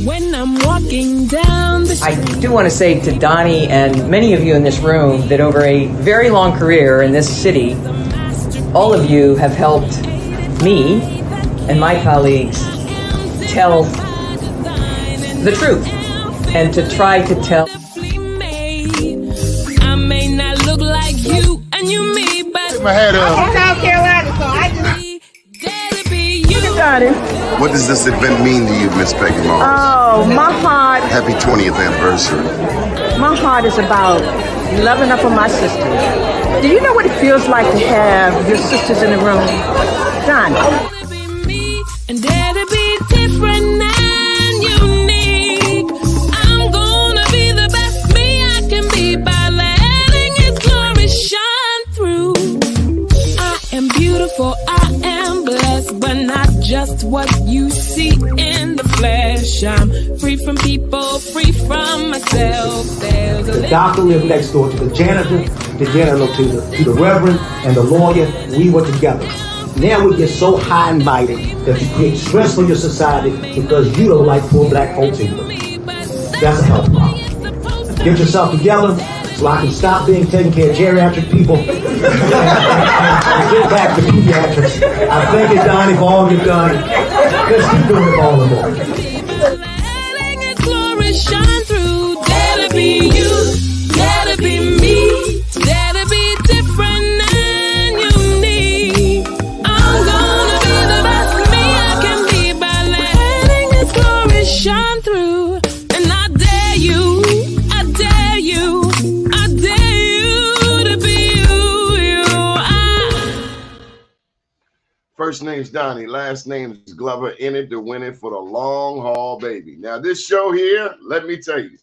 When I'm walking down the street. I do want to say to Doni and many of you in this room that over a very long career in this city, all of you have helped me and my colleagues tell the truth and to try to tell. I may not look like you and you me, but Take my hat off. I'm from South Carolina, so I just. What does this event mean to you, Miss Peggy Moss? Oh, my heart. Happy 20th anniversary. My heart is about loving up on my sisters. Do you know what it feels like to have your sisters in the room? Done. And dare to be different and unique. I'm gonna be the best me I can be by letting His glory shine through. I am beautiful, I am blessed, but not just what you see in the flesh. I'm free from people, free from myself. There's The doctor lived next door to the janitor, to the reverend, and the lawyer. We were together. Now we get so high and mighty that you create stress for your society because you don't like poor black folks either. That's a health problem. Get yourself together so I can stop being taking care of geriatric people and get back to pediatrics. I thank you, Doni, for all you've done. Let's keep doing it all the more. letting His glory shine through. Dare to be you, dare to be me, dare to be different and unique. I'm gonna be the best me I can be by letting His glory shine through. And I dare you, I dare you, I dare you to be you. First name's Doni, last name is Glover, in it to win it for the long haul, baby. Now, this show here, let me tell you,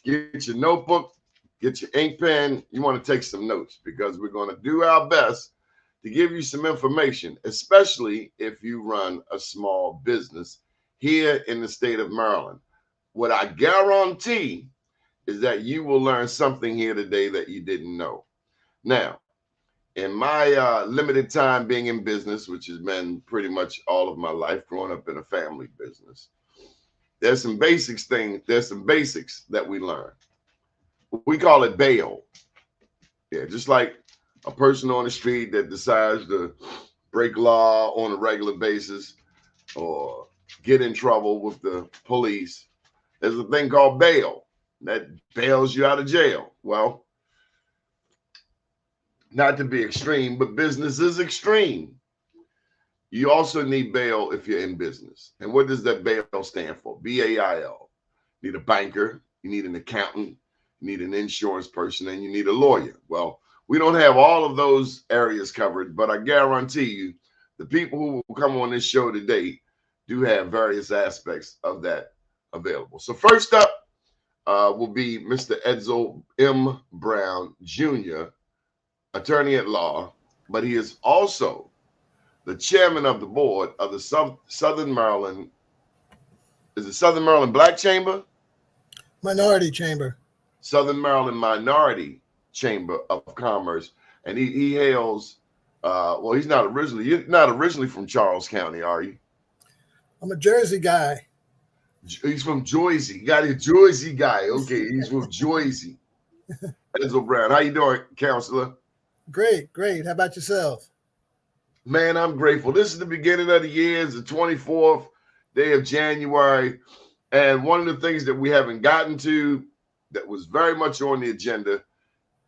get your notebook, get your ink pen. You want to take some notes because we're going to do our best to give you some information, especially if you run a small business here in the state of Maryland. What I guarantee is that you will learn something here today that you didn't know. Now, in my limited time being in business, which has been pretty much all of my life, growing up in a family business, there's some basics that we learn. We call it bail. Yeah, just like a person on the street that decides to break law on a regular basis or get in trouble with the police, there's a thing called bail that bails you out of jail. Well, not to be extreme, but business is extreme. You also need bail if you're in business. And what does that bail stand for? B-A-I-L. You need a banker, you need an accountant, you need an insurance person, and you need a lawyer. Well, we don't have all of those areas covered, but I guarantee you the people who will come on this show today do have various aspects of that available. So first up will be Mr. Edsel M. Brown, Jr., attorney at law, but he is also the chairman of the board of the Southern Maryland, is it Southern Maryland Black Chamber? Minority Chamber. Southern Maryland Minority Chamber of Commerce. And he hails, well, you're not originally from Charles County, are you? I'm a Jersey guy. He's from Jersey. Got a Jersey guy. Okay, he's from Jersey. Edsel Brown. How you doing, counselor? Great. How about yourself? Man, I'm grateful. This is the beginning of the year. It's the 24th day of January. And one of the things that we haven't gotten to that was very much on the agenda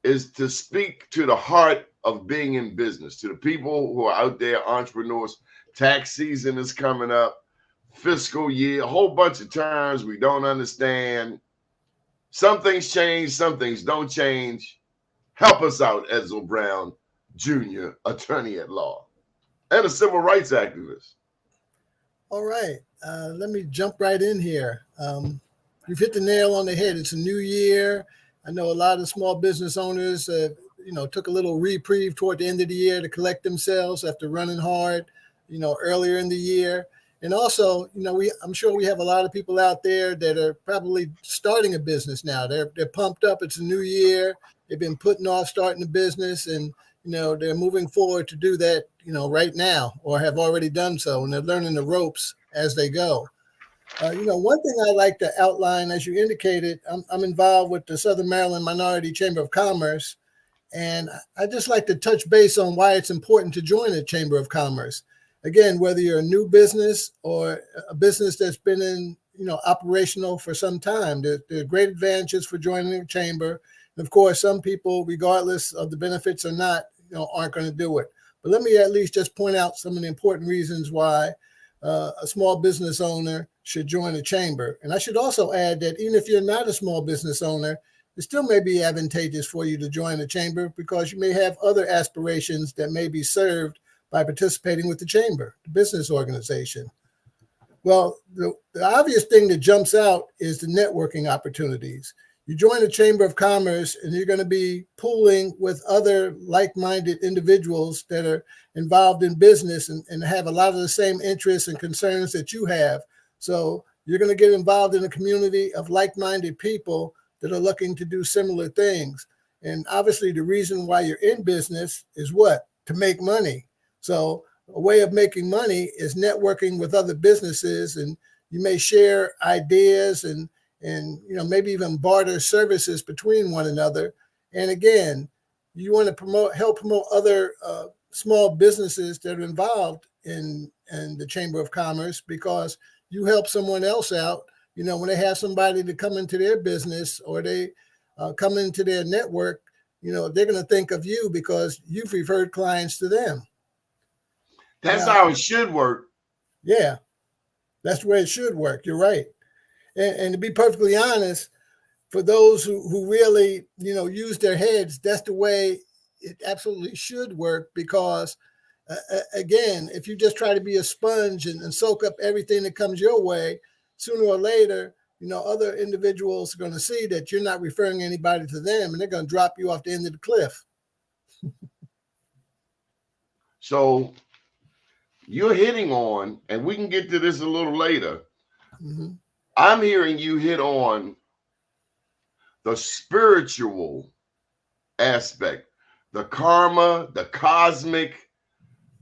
is to speak to the heart of being in business, to the people who are out there, entrepreneurs. Tax season is coming up, fiscal year, a whole bunch of terms we don't understand. Some things change, some things don't change. Help us out, Edsel Brown, Jr., attorney at law, and a civil rights activist. All right. Let me jump right in here. You've hit the nail on the head. It's a new year. I know a lot of small business owners, took a little reprieve toward the end of the year to collect themselves after running hard, earlier in the year. And also, I'm sure we have a lot of people out there that are probably starting a business now. They're pumped up. It's a new year. They've been putting off starting a business, and they're moving forward to do that, right now, or have already done so, and they're learning the ropes as they go. One thing I like to outline, as you indicated, I'm involved with the Southern Maryland Minority Chamber of Commerce, and I just like to touch base on why it's important to join a Chamber of Commerce. Again, whether you're a new business or a business that's been in, operational for some time, there are great advantages for joining a chamber. And of course, some people, regardless of the benefits or not, aren't going to do it. But let me at least just point out some of the important reasons why a small business owner should join a chamber. And I should also add that even if you're not a small business owner, it still may be advantageous for you to join a chamber because you may have other aspirations that may be served by participating with the chamber, the business organization. Well, the obvious thing that jumps out is the networking opportunities. You join a chamber of commerce and you're going to be pooling with other like-minded individuals that are involved in business and have a lot of the same interests and concerns that you have. So you're going to get involved in a community of like-minded people that are looking to do similar things. And obviously the reason why you're in business is what? To make money. So a way of making money is networking with other businesses, and you may share ideas and maybe even barter services between one another. And again, you want to help promote other small businesses that are involved in the Chamber of Commerce, because you help someone else out. When they have somebody to come into their business or they come into their network, they're going to think of you because you've referred clients to them. That's how it should work. Yeah, that's the way it should work. You're right. And to be perfectly honest, for those who really, use their heads, that's the way it absolutely should work, because again, if you just try to be a sponge and soak up everything that comes your way, sooner or later, other individuals are going to see that you're not referring anybody to them, and they're going to drop you off the end of the cliff. So you're hitting on, and we can get to this a little later. Mm-hmm. I'm hearing you hit on the spiritual aspect, the karma, the cosmic,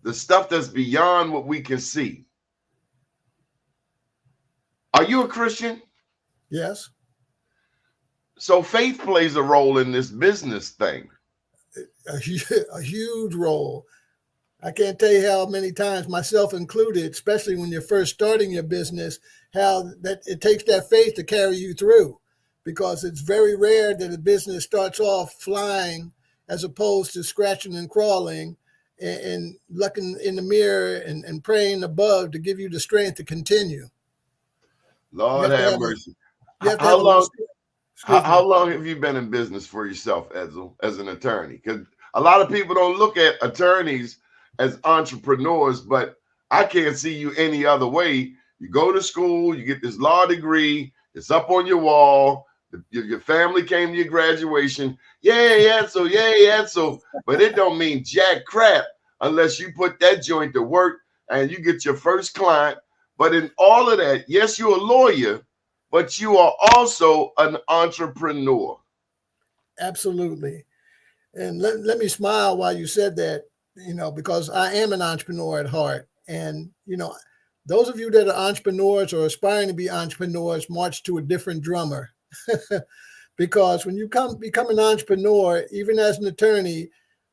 the stuff that's beyond what we can see. Are you a Christian? Yes. So faith plays a role in this business thing. A huge role. I can't tell you how many times, myself included, especially when you're first starting your business, how that it takes that faith to carry you through, because it's very rare that a business starts off flying as opposed to scratching and crawling and looking in the mirror and praying above to give you the strength to continue. Lord have mercy. How long have you been in business for yourself, Edsel, as an attorney? Because a lot of people don't look at attorneys as entrepreneurs, but I can't see you any other way. You go to school, you get this law degree, it's up on your wall. Your family came to your graduation. Yeah, so. But it don't mean jack crap unless you put that joint to work and you get your first client. But in all of that, yes, you're a lawyer, but you are also an entrepreneur. Absolutely. And let me smile while you said that, because I am an entrepreneur at heart. And, those of you that are entrepreneurs or aspiring to be entrepreneurs march to a different drummer. Because when you become an entrepreneur, even as an attorney,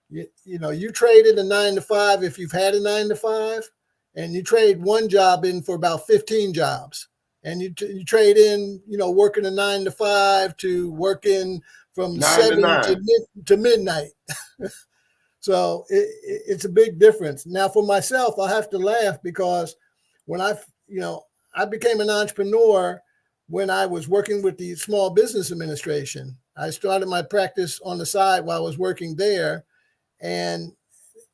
you traded a 9-to-5 if you've had a 9-to-5, and you trade one job in for about 15 jobs. And you trade in, working a 9-to-5 to working from 7 to midnight. So it's a big difference. Now, for myself, I have to laugh because when I became an entrepreneur when I was working with the Small Business Administration. I started my practice on the side while I was working there. And,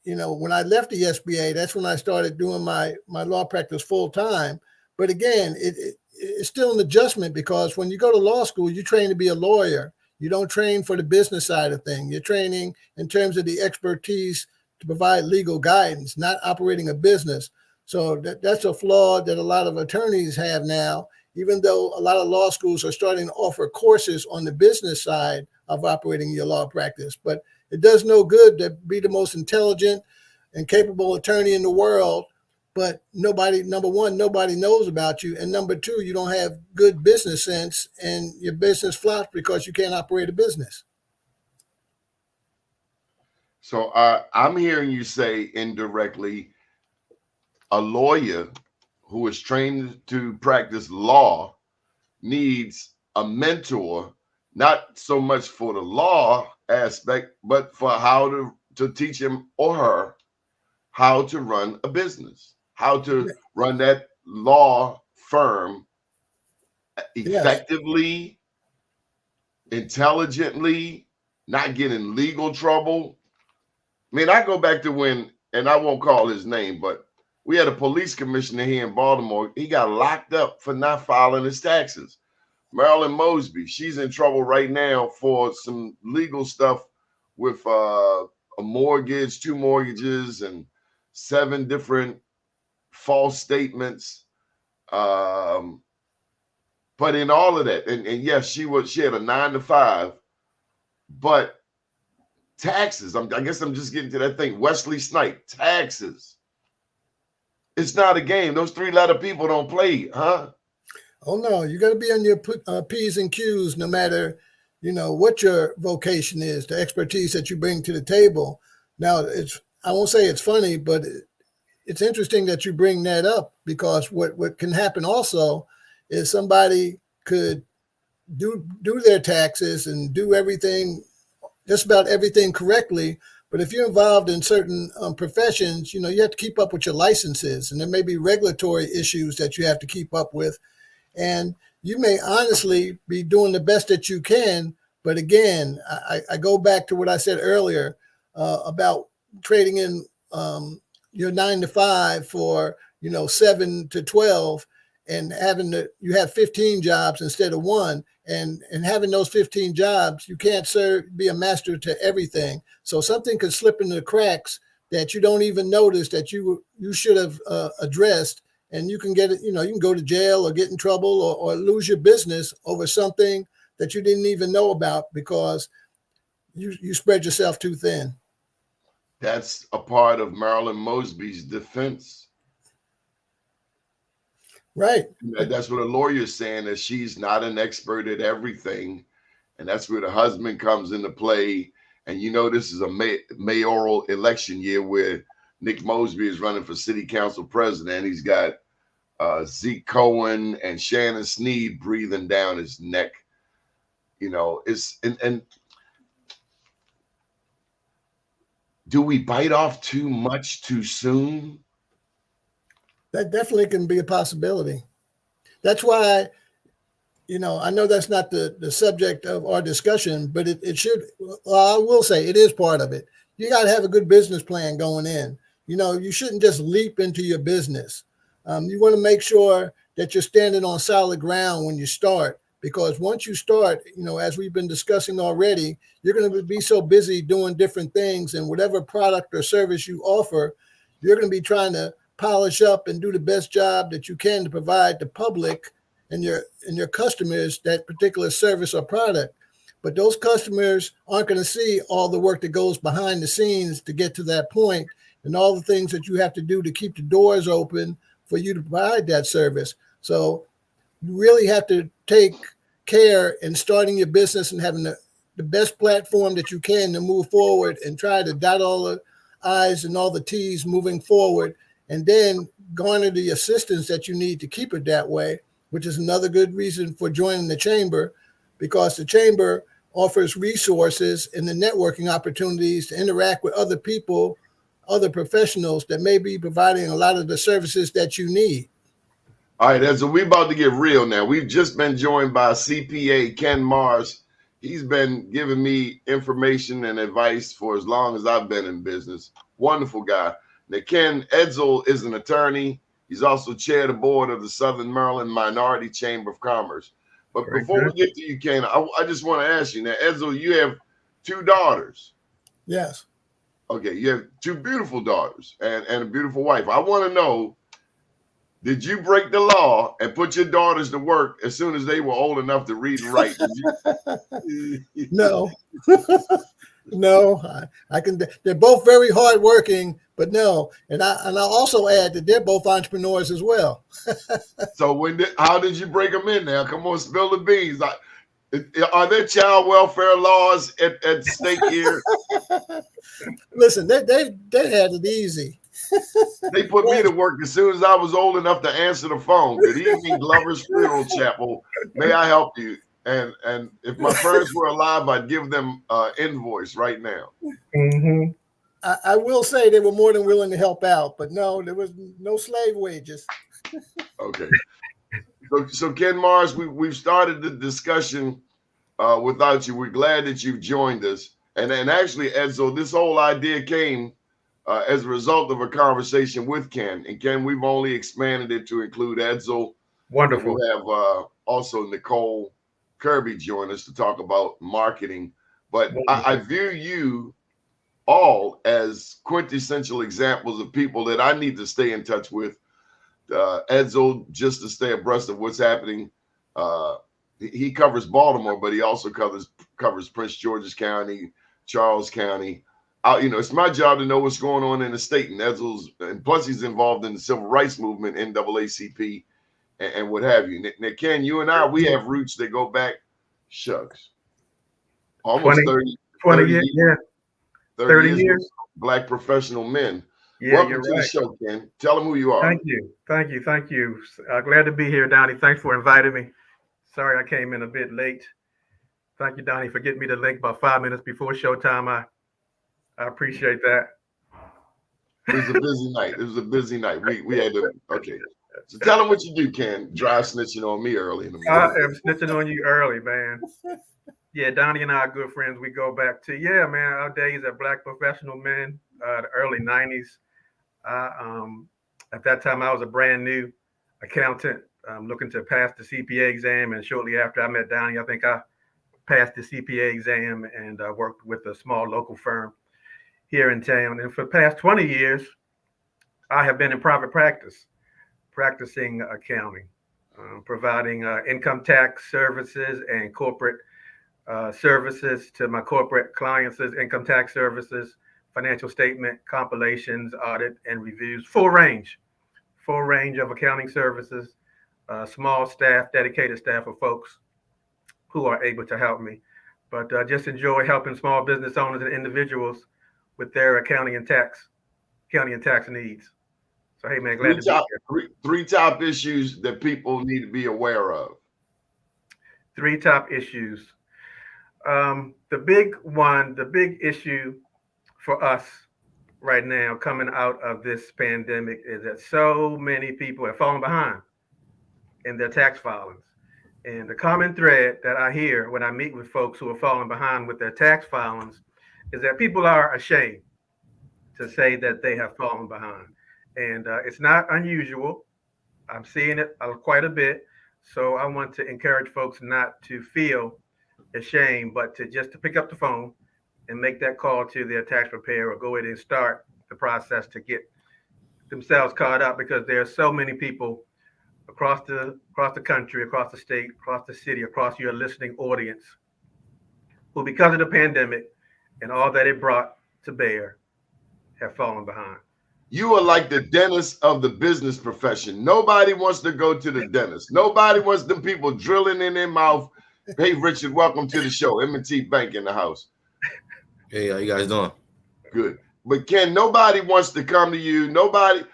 when I left the SBA, that's when I started doing my law practice full time. But again, it's still an adjustment, because when you go to law school, you train to be a lawyer. You don't train for the business side of things. You're training in terms of the expertise to provide legal guidance, not operating a business. So that's a flaw that a lot of attorneys have now, even though a lot of law schools are starting to offer courses on the business side of operating your law practice. But it does no good to be the most intelligent and capable attorney in the world but number one, nobody knows about you. And number two, you don't have good business sense and your business flops because you can't operate a business. So I'm hearing you say indirectly, a lawyer who is trained to practice law needs a mentor, not so much for the law aspect, but for how to teach him or her how to run a business, how to run that law firm effectively, intelligently, not get in legal trouble. I mean, I go back to when, and I won't call his name, but we had a police commissioner here in Baltimore. He got locked up for not filing his taxes. Marilyn Mosby, she's in trouble right now for some legal stuff with a mortgage, 2 mortgages, and 7 different false statements. But in all of that, and yes, she had a 9 to 5, but taxes. I guess I'm just getting to that thing. Wesley Snipe, taxes. It's not a game. Those 3-letter people don't play, huh? Oh no, you got to be on your P's and Q's, no matter, what your vocation is, the expertise that you bring to the table. Now, I won't say it's funny, but it's interesting that you bring that up, because what can happen also is somebody could do their taxes and do everything, just about everything correctly. But if you're involved in certain professions, you have to keep up with your licenses, and there may be regulatory issues that you have to keep up with. And you may honestly be doing the best that you can. But again, I go back to what I said earlier about trading in your 9 to 5 for, 7 to 12, and you have 15 jobs instead of 1. And having those 15 jobs, you can't be a master to everything. So something could slip into the cracks that you don't even notice that you should have addressed. And you can get it, you can go to jail or get in trouble or lose your business over something that you didn't even know about because you spread yourself too thin. That's a part of Marilyn Mosby's defense. Right. That's what a lawyer's saying, that she's not an expert at everything. And that's where the husband comes into play. And this is a mayoral election year where Nick Mosby is running for city council president. He's got Zeke Cohen and Shannon Sneed breathing down his neck. It's and do we bite off too much too soon? That definitely can be a possibility. That's why, I know that's not the subject of our discussion, but it should. Well, I will say it is part of it. You got to have a good business plan going in. You shouldn't just leap into your business. You want to make sure that you're standing on solid ground when you start, because once you start, as we've been discussing already, you're going to be so busy doing different things, and whatever product or service you offer, you're going to be trying to polish up and do the best job that you can to provide the public and your customers that particular service or product. But those customers aren't going to see all the work that goes behind the scenes to get to that point, and all the things that you have to do to keep the doors open for you to provide that service. So you really have to take care in starting your business and having the best platform that you can to move forward, and try to dot all the I's and all the T's moving forward, and then garner the assistance that you need to keep it that way, which is another good reason for joining the chamber, because the chamber offers resources and the networking opportunities to interact with other people, other professionals that may be providing a lot of the services that you need. All right, so we're about to get real now. We've just been joined by CPA Ken Mars. He's been giving me information and advice for as long as I've been in business. Wonderful guy. Now, Ken Edsel is an attorney. He's also chair of the board of the Southern Maryland Minority Chamber of Commerce. But before we get to you, Ken, I just want to ask you now, Edsel, you have 2 daughters. Yes. Okay, you have 2 beautiful daughters and a beautiful wife. I want to know, did you break the law and put your daughters to work as soon as they were old enough to read and write? No. No, I can. They're both very hardworking, but no. And I'll also add that they're both entrepreneurs as well. So how did you break them in there? Come on, spill the beans. Are there child welfare laws at stake here? Listen, they had it easy. They put me to work as soon as I was old enough to answer the phone. Good evening, Glover's Funeral Chapel. May I help you? And if my parents were alive, I'd give them invoice right now. Mm-hmm. I will say they were more than willing to help out, but no, there was no slave wages. Okay. So Ken Mars, we've started the discussion without you. We're glad that you've joined us. And actually, Edzo, this whole idea came as a result of a conversation with Ken. And Ken, we've only expanded it to include Edzo. Wonderful. We'll have also Nicole Kirby join us to talk about marketing. But I view you all as quintessential examples of people that I need to stay in touch with. Edzo, just to stay abreast of what's happening. He covers Baltimore, but he also covers Prince George's County, Charles County. It's my job to know what's going on in the state, and plus he's involved in the civil rights movement, NAACP, and what have you. Now, Ken, you and I, we have roots that go back, almost 30 years. Yeah. 30 years. Black professional men. Yeah, welcome to the show, Ken. Tell them who you are. Thank you. Glad to be here, Donnie. Thanks for inviting me. Sorry I came in a bit late. Thank you, Donnie, for getting me the link about 5 minutes before showtime. I appreciate that. It was a busy night. We had to, okay. So tell them what you do, Ken. Dry snitching on me early in the morning. I am snitching on you early, man. Yeah, Donnie and I are good friends. We go back to, our days at Black Professional Men, the early 90s. At that time, I was a brand new accountant looking to pass the CPA exam. And shortly after I met Donnie, I think I passed the CPA exam and worked with a small local firm here in town. And for the past 20 years, I have been in private practice, practicing accounting, providing income tax services and corporate services to my corporate clients, income tax services, financial statement compilations, audit and reviews, full range of accounting services, small staff, dedicated staff of folks who are able to help me. But just enjoy helping small business owners and individuals with their accounting and tax needs. So, hey, man, glad to be here. Three top issues that people need to be aware of. 3 top issues. The big issue for us right now coming out of this pandemic is that so many people have fallen behind in their tax filings. And the common thread that I hear when I meet with folks who are falling behind with their tax filings is that people are ashamed to say that they have fallen behind. And it's not unusual. I'm seeing it quite a bit. So I want to encourage folks not to feel ashamed, but to pick up the phone and make that call to their tax preparer or go ahead and start the process to get themselves caught up, because there are so many people across the country, across the state, across the city, across your listening audience who, because of the pandemic and all that it brought to bear, have fallen behind. You are like the dentist of the business profession. Nobody wants to go to the dentist. Nobody wants them people drilling in their mouth. Hey, Richard, welcome to the show. M&T Bank in the house. Hey, how you guys doing? Good. But Ken, nobody wants to come to you. Nobody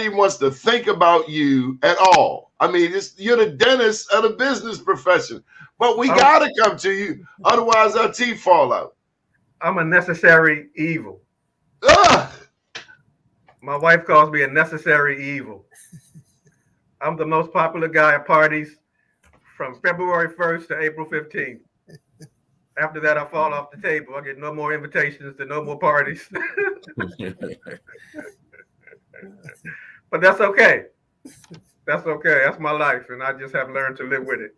even wants to think about you at all. I mean, you're the dentist of the business profession. But we got to come to you. Otherwise, our teeth fall out. I'm a necessary evil. Ugh! My wife calls me a necessary evil. I'm the most popular guy at parties from February 1st to April 15th. After that, I fall off the table. I get no more invitations to no more parties. But that's okay. That's okay. That's my life, and I just have learned to live with it.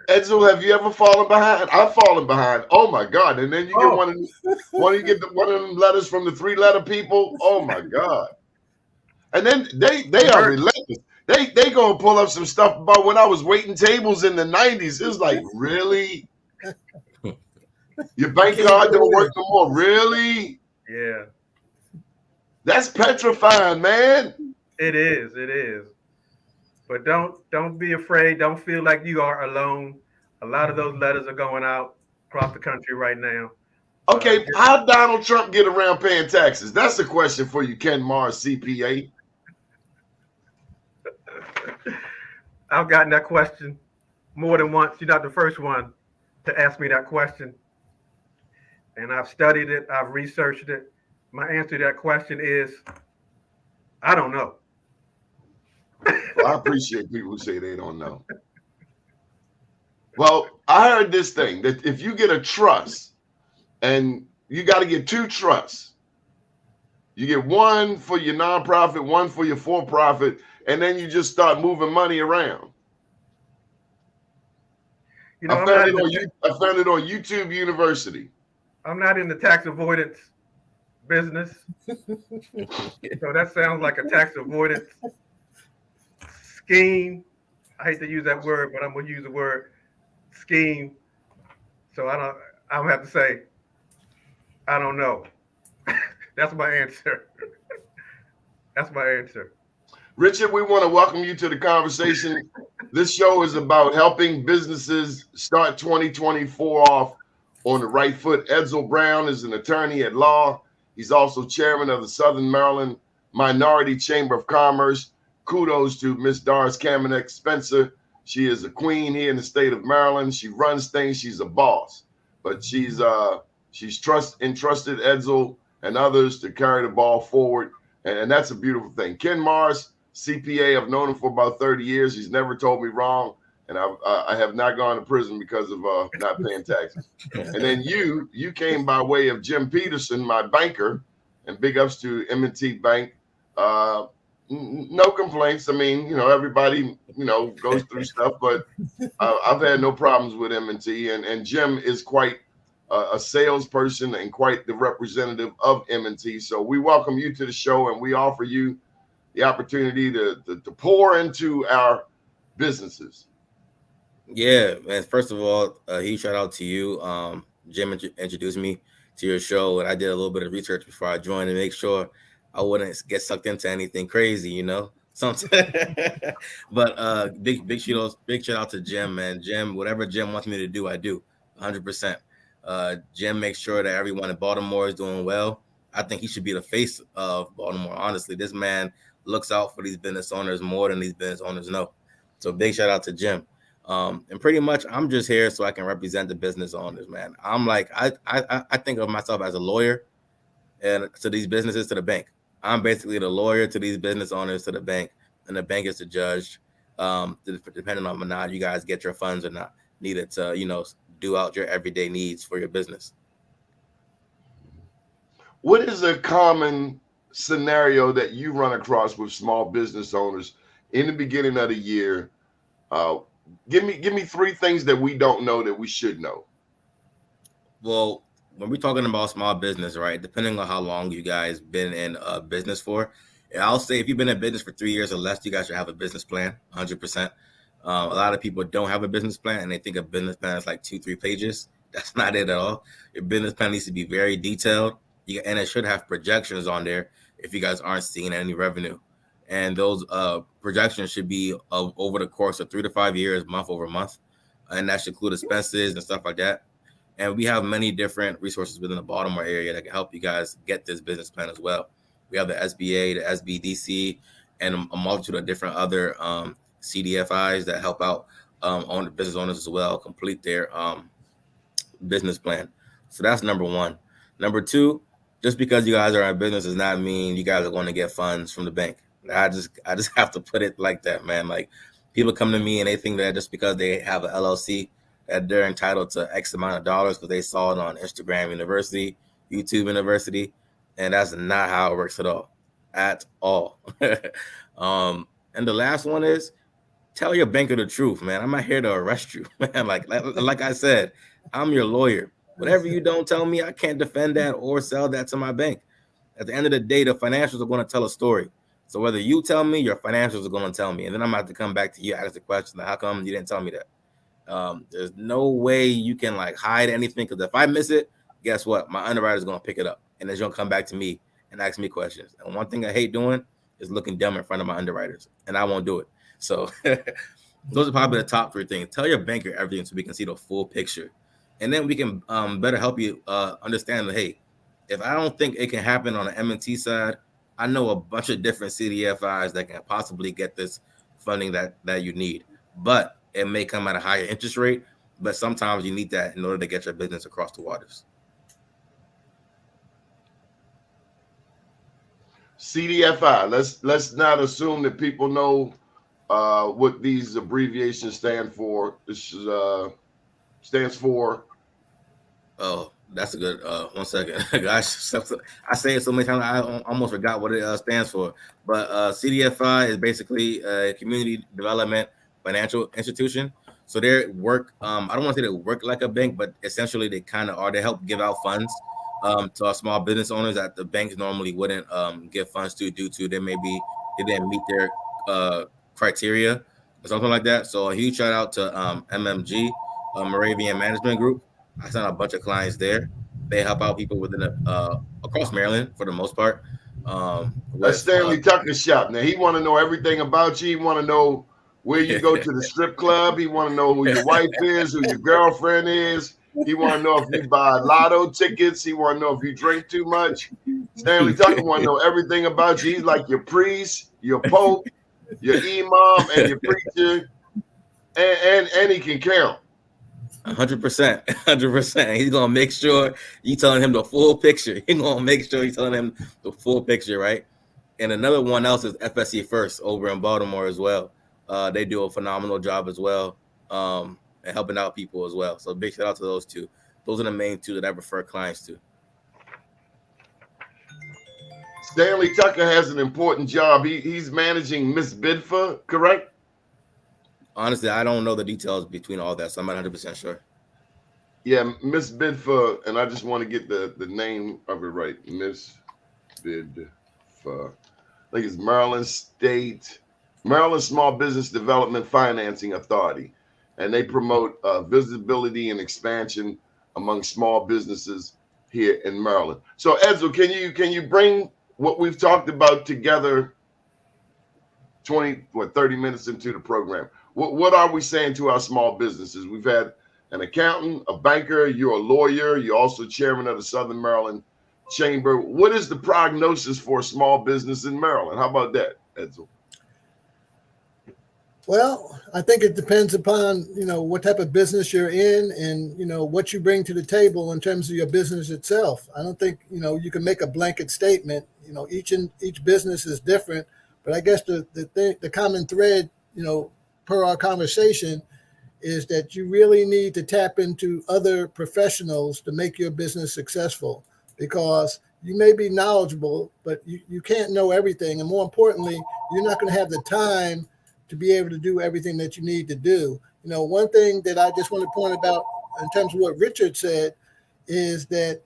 Edzo, have you ever fallen behind? I've fallen behind. Oh my God! And then you get one of them letters from the 3-letter people. Oh my God! And then they are relentless. They gonna pull up some stuff about when I was waiting tables in the 90s. It's like, really? Your bank card don't work no more. Really? Yeah. That's petrifying, man. It is. It is. But don't be afraid. Don't feel like you are alone. A lot of those letters are going out across the country right now. Okay, how Donald Trump get around paying taxes? That's a question for you, Ken Mars, CPA. I've gotten that question more than once. You're not the first one to ask me that question. And I've studied it. I've researched it. My answer to that question is, I don't know. Well, I appreciate people who say they don't know. Well, I heard this thing that if you get a trust, and you got to get 2 trusts, you get one for your nonprofit, one for your for-profit, and then you just start moving money around. You know, I found it on YouTube University. I'm not in the tax avoidance business. So that sounds like a tax avoidance scheme. I hate to use that word, but I'm going to use the word scheme. So I'm have to say, I don't know. That's my answer. That's my answer. Richard, we want to welcome you to the conversation. This show is about helping businesses start 2024 off on the right foot. Edsel Brown is an attorney at law. He's also chairman of the Southern Maryland Minority Chamber of Commerce. Kudos to Miss Doris Kamenek Spencer. She is a queen here in the state of Maryland. She runs things. She's a boss, but she's entrusted Edsel and others to carry the ball forward, and that's a beautiful thing. Ken Mars, CPA, I've known him for about 30 years. He's never told me wrong, and I have not gone to prison because of not paying taxes. And then you came by way of Jim Peterson, my banker, and big ups to M&T Bank. No complaints. I mean, everybody, goes through stuff, but I've had no problems with M&T, and Jim is quite a salesperson and quite the representative of M&T. So we welcome you to the show, and we offer you the opportunity to pour into our businesses. Yeah, man. First of all, huge shout out to you. Jim introduced me to your show, and I did a little bit of research before I joined to make sure I wouldn't get sucked into anything crazy, Sometimes. But big shout out to Jim, man. Jim, whatever Jim wants me to do, I do 100%. Jim makes sure that everyone in Baltimore is doing well. I think he should be the face of Baltimore. Honestly, this man looks out for these business owners more than these business owners know. So big shout out to Jim. And pretty much I'm just here so I can represent the business owners, man. I'm like, I think of myself as a lawyer and to these businesses, to the bank. I'm basically the lawyer to these business owners, to the bank, and the bank is the judge, depending on whether or not you guys get your funds or not needed to, do out your everyday needs for your business. What is a common scenario that you run across with small business owners in the beginning of the year? Give me 3 things that we don't know that we should know. Well, when we're talking about small business, right, depending on how long you guys been in business for, I'll say if you've been in business for 3 years or less, you guys should have a business plan, 100%. A lot of people don't have a business plan, and they think a business plan is like 2-3 pages. That's not it at all. Your business plan needs to be very detailed, and it should have projections on there if you guys aren't seeing any revenue. And those projections should be over the course of 3 to 5 years, month over month, and that should include expenses and stuff like that. And we have many different resources within the Baltimore area that can help you guys get this business plan as well. We have the SBA, the SBDC, and a multitude of different other CDFIs that help out business owners as well complete their business plan. So that's number 1. Number 2, just because you guys are in business does not mean you guys are going to get funds from the bank. I just have to put it like that, man. Like, people come to me and they think that just because they have an LLC that they're entitled to X amount of dollars because they saw it on Instagram University, YouTube University, and that's not how it works at all. And the last one is, tell your banker the truth, man. I'm not here to arrest you, man. Like I said, I'm your lawyer. Whatever you don't tell me, I can't defend that or sell that to my bank. At the end of the day, the financials are going to tell a story. So whether you tell me, your financials are going to tell me. And then I'm going to have to come back to you, ask the question, how come you didn't tell me that? There's no way you can like hide anything, because if I miss it, guess what? My underwriter is gonna pick it up and it's gonna come back to me and ask me questions. And one thing I hate doing is looking dumb in front of my underwriters, and I won't do it. So those are probably the top three things. Tell your banker everything so we can see the full picture, and then we can better help you understand that, hey, if I don't think it can happen on the M&T side, I know a bunch of different CDFIs that can possibly get this funding that you need, but it may come at a higher interest rate. But sometimes you need that in order to get your business across the waters. CDFI. Let's not assume that people know what these abbreviations stand for. This stands for. Oh, that's a good 1 second. Gosh, I say it so many times I almost forgot what it stands for. But CDFI is basically a community development financial institution. So they work. I don't want to say they work like a bank, but essentially they kind of are. They help give out funds to our small business owners that the banks normally wouldn't give funds to, due to they didn't meet their criteria or something like that. So a huge shout out to MMG, Moravian Management Group. I sent a bunch of clients there. They help out people within across Maryland for the most part. That's Stanley Tucker's shop. Now he want to know everything about you. He want to know where you go to the strip club. He want to know who your wife is, who your girlfriend is. He want to know if you buy lotto tickets. He want to know if you drink too much. Stanley Tucker want to know everything about you. He's like your priest, your pope, your imam, and your preacher, and he can count. 100%, 100%. He's gonna make sure you telling him the full picture. He's gonna make sure you're telling him the full picture, right? And another one else is FSC First over in Baltimore as well. They do a phenomenal job as well, and helping out people as well. So big shout out to those two. Those are the main two that I refer clients to. Stanley Tucker has an important job. He's managing Miss Bidfa, correct? Honestly, I don't know the details between all that, so I'm not 100% sure. Yeah, Miss Bidfa, and I just want to get the name of it right. Miss Bidfa. I think it's Maryland Small Business Development Financing Authority. And they promote visibility and expansion among small businesses here in Maryland. So Edsel, can you bring what we've talked about together 30 minutes into the program? What are we saying to our small businesses? We've had an accountant, a banker, you're a lawyer, you're also chairman of the Southern Maryland Chamber. What is the prognosis for a small business in Maryland? How about that, Edsel? Well, I think it depends upon, what type of business you're in and, what you bring to the table in terms of your business itself. I don't think, you can make a blanket statement. Each business is different, but I guess the common thread, per our conversation, is that you really need to tap into other professionals to make your business successful, because you may be knowledgeable, but you can't know everything. And more importantly, you're not going to have the time to be able to do everything that you need to do. One thing that I just want to point about in terms of what Richard said is that,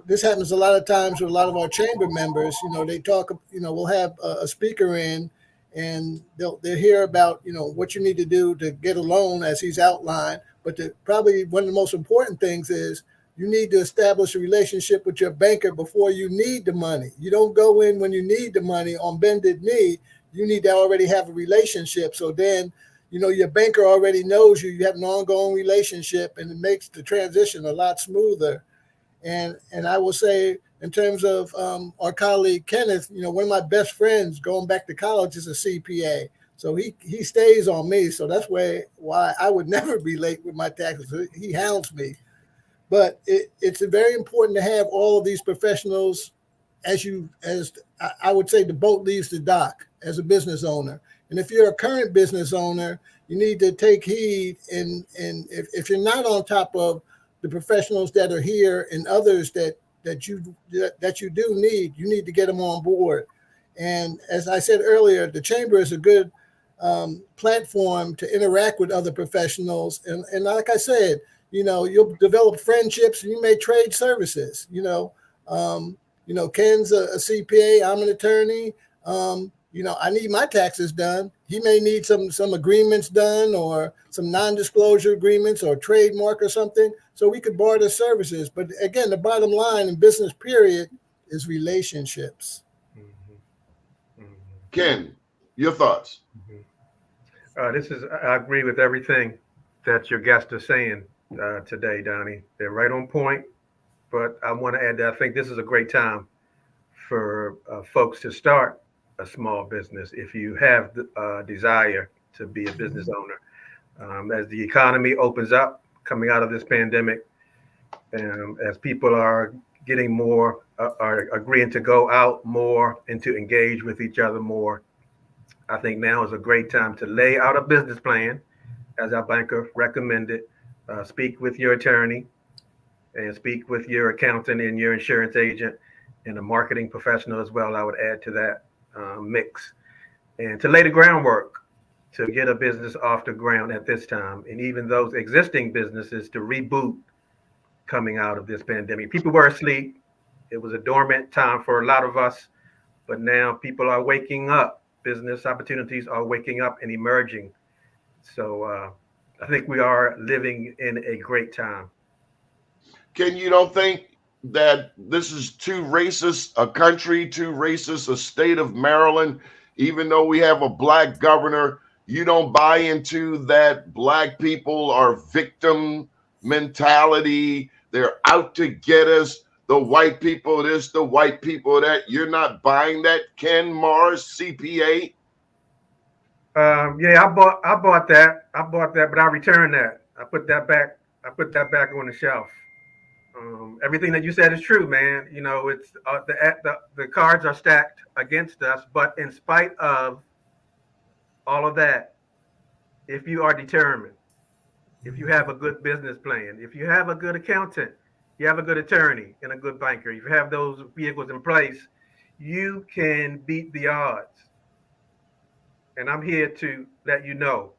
this happens a lot of times with a lot of our chamber members. They talk, we'll have a speaker in, and they'll hear about, what you need to do to get a loan as he's outlined. But probably one of the most important things is you need to establish a relationship with your banker before you need the money. You don't go in when you need the money on bended knee. You need to already have a relationship. So then, your banker already knows you. You have an ongoing relationship, and it makes the transition a lot smoother. And I will say, in terms of our colleague Kenneth, one of my best friends going back to college is a CPA. So he stays on me. So that's why I would never be late with my taxes. He hounds me. But it's very important to have all of these professionals as I would say the boat leaves the dock as a business owner. And if you're a current business owner, you need to take heed. And if you're not on top of the professionals that are here and others that you do need, you need to get them on board. And as I said earlier, the chamber is a good platform to interact with other professionals. And like I said, you'll develop friendships and you may trade services. Ken's a CPA, I'm an attorney. I need my taxes done. He may need some agreements done or some non-disclosure agreements or trademark or something. So we could barter services. But again, the bottom line in business period is relationships. Ken, your thoughts? I agree with everything that your guests are saying today, Donnie. They're right on point. But I want to add that I think this is a great time for folks to start a small business if you have the desire to be a business owner. As the economy opens up, coming out of this pandemic, as people are getting more, are agreeing to go out more and to engage with each other more, I think now is a great time to lay out a business plan, as our banker recommended. Speak with your attorney and speak with your accountant and your insurance agent and a marketing professional as well. I would add to that mix, and to lay the groundwork to get a business off the ground at this time, and even those existing businesses to reboot coming out of this pandemic. People were asleep. It was a dormant time for a lot of us, but now people are waking up. Business opportunities are waking up and emerging. So I think we are living in a great time. Ken, you don't think that this is too racist a country, too racist a state of Maryland, even though we have a black governor? You don't buy into that black people are victim mentality. They're out to get us. The white people this, the white people that. You're not buying that, Ken Morris, CPA? Yeah, I bought that, but I returned that. I put that back on the shelf. Everything that you said is true, man. It's the cards are stacked against us, but in spite of all of that, if you are determined, if you have a good business plan, if you have a good accountant, you have a good attorney and a good banker, if you have those vehicles in place, you can beat the odds. And I'm here to let you know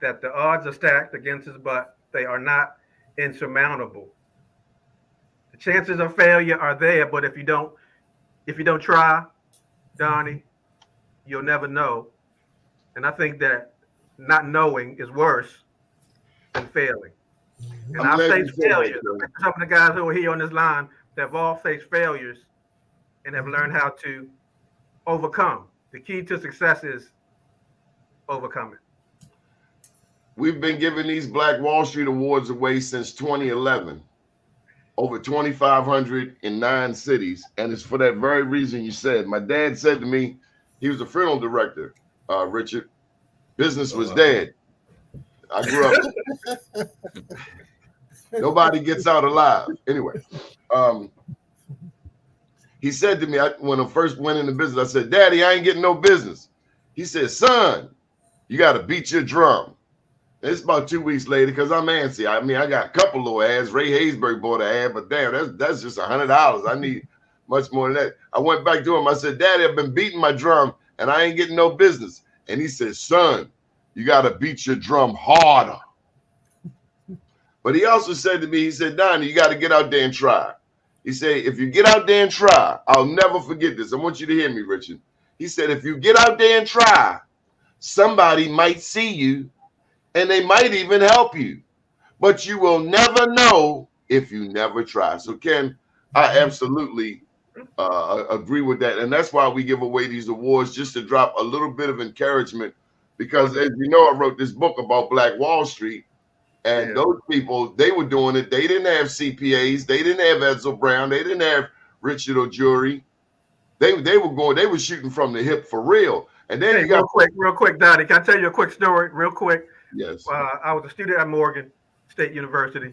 that the odds are stacked against us, but they are not insurmountable. The chances of failure are there, but if you don't try, Donnie, you'll never know. And I think that not knowing is worse than failing. And I've faced failures. Some of the guys who are here on this line have all faced failures and have learned how to overcome. The key to success is overcoming. We've been giving these Black Wall Street Awards away since 2011. Over 2,500 in 9 cities. And it's for that very reason you said. My dad said to me, he was a funeral director, Richard. Business was dead. I grew up. Nobody gets out alive. Anyway, he said to me, when I first went into business, I said, Daddy, I ain't getting no business. He said, son, you got to beat your drum. It's about 2 weeks later because I'm antsy. I mean, I got a couple little ads. Ray Haysbury bought an ad, but damn, that's just $100. I need much more than that. I went back to him. I said, Daddy, I've been beating my drum and I ain't getting no business. And he said, son, you got to beat your drum harder. But he also said to me, he said, Donnie, you got to get out there and try. He said, if you get out there and try, I'll never forget this. I want you to hear me, Richard. He said, if you get out there and try, somebody might see you and they might even help you. But you will never know if you never try. So, Ken, I absolutely agree with that. And that's why we give away these awards, just to drop a little bit of encouragement. Because as you know, I wrote this book about Black Wall Street. And those people, they were doing it. They didn't have CPAs. They didn't have Edsel Brown. They didn't have Richard O'Jury. They were shooting from the hip for real. And then you got real quick, Donnie. Can I tell you a quick story, real quick? Yes. I was a student at Morgan State University,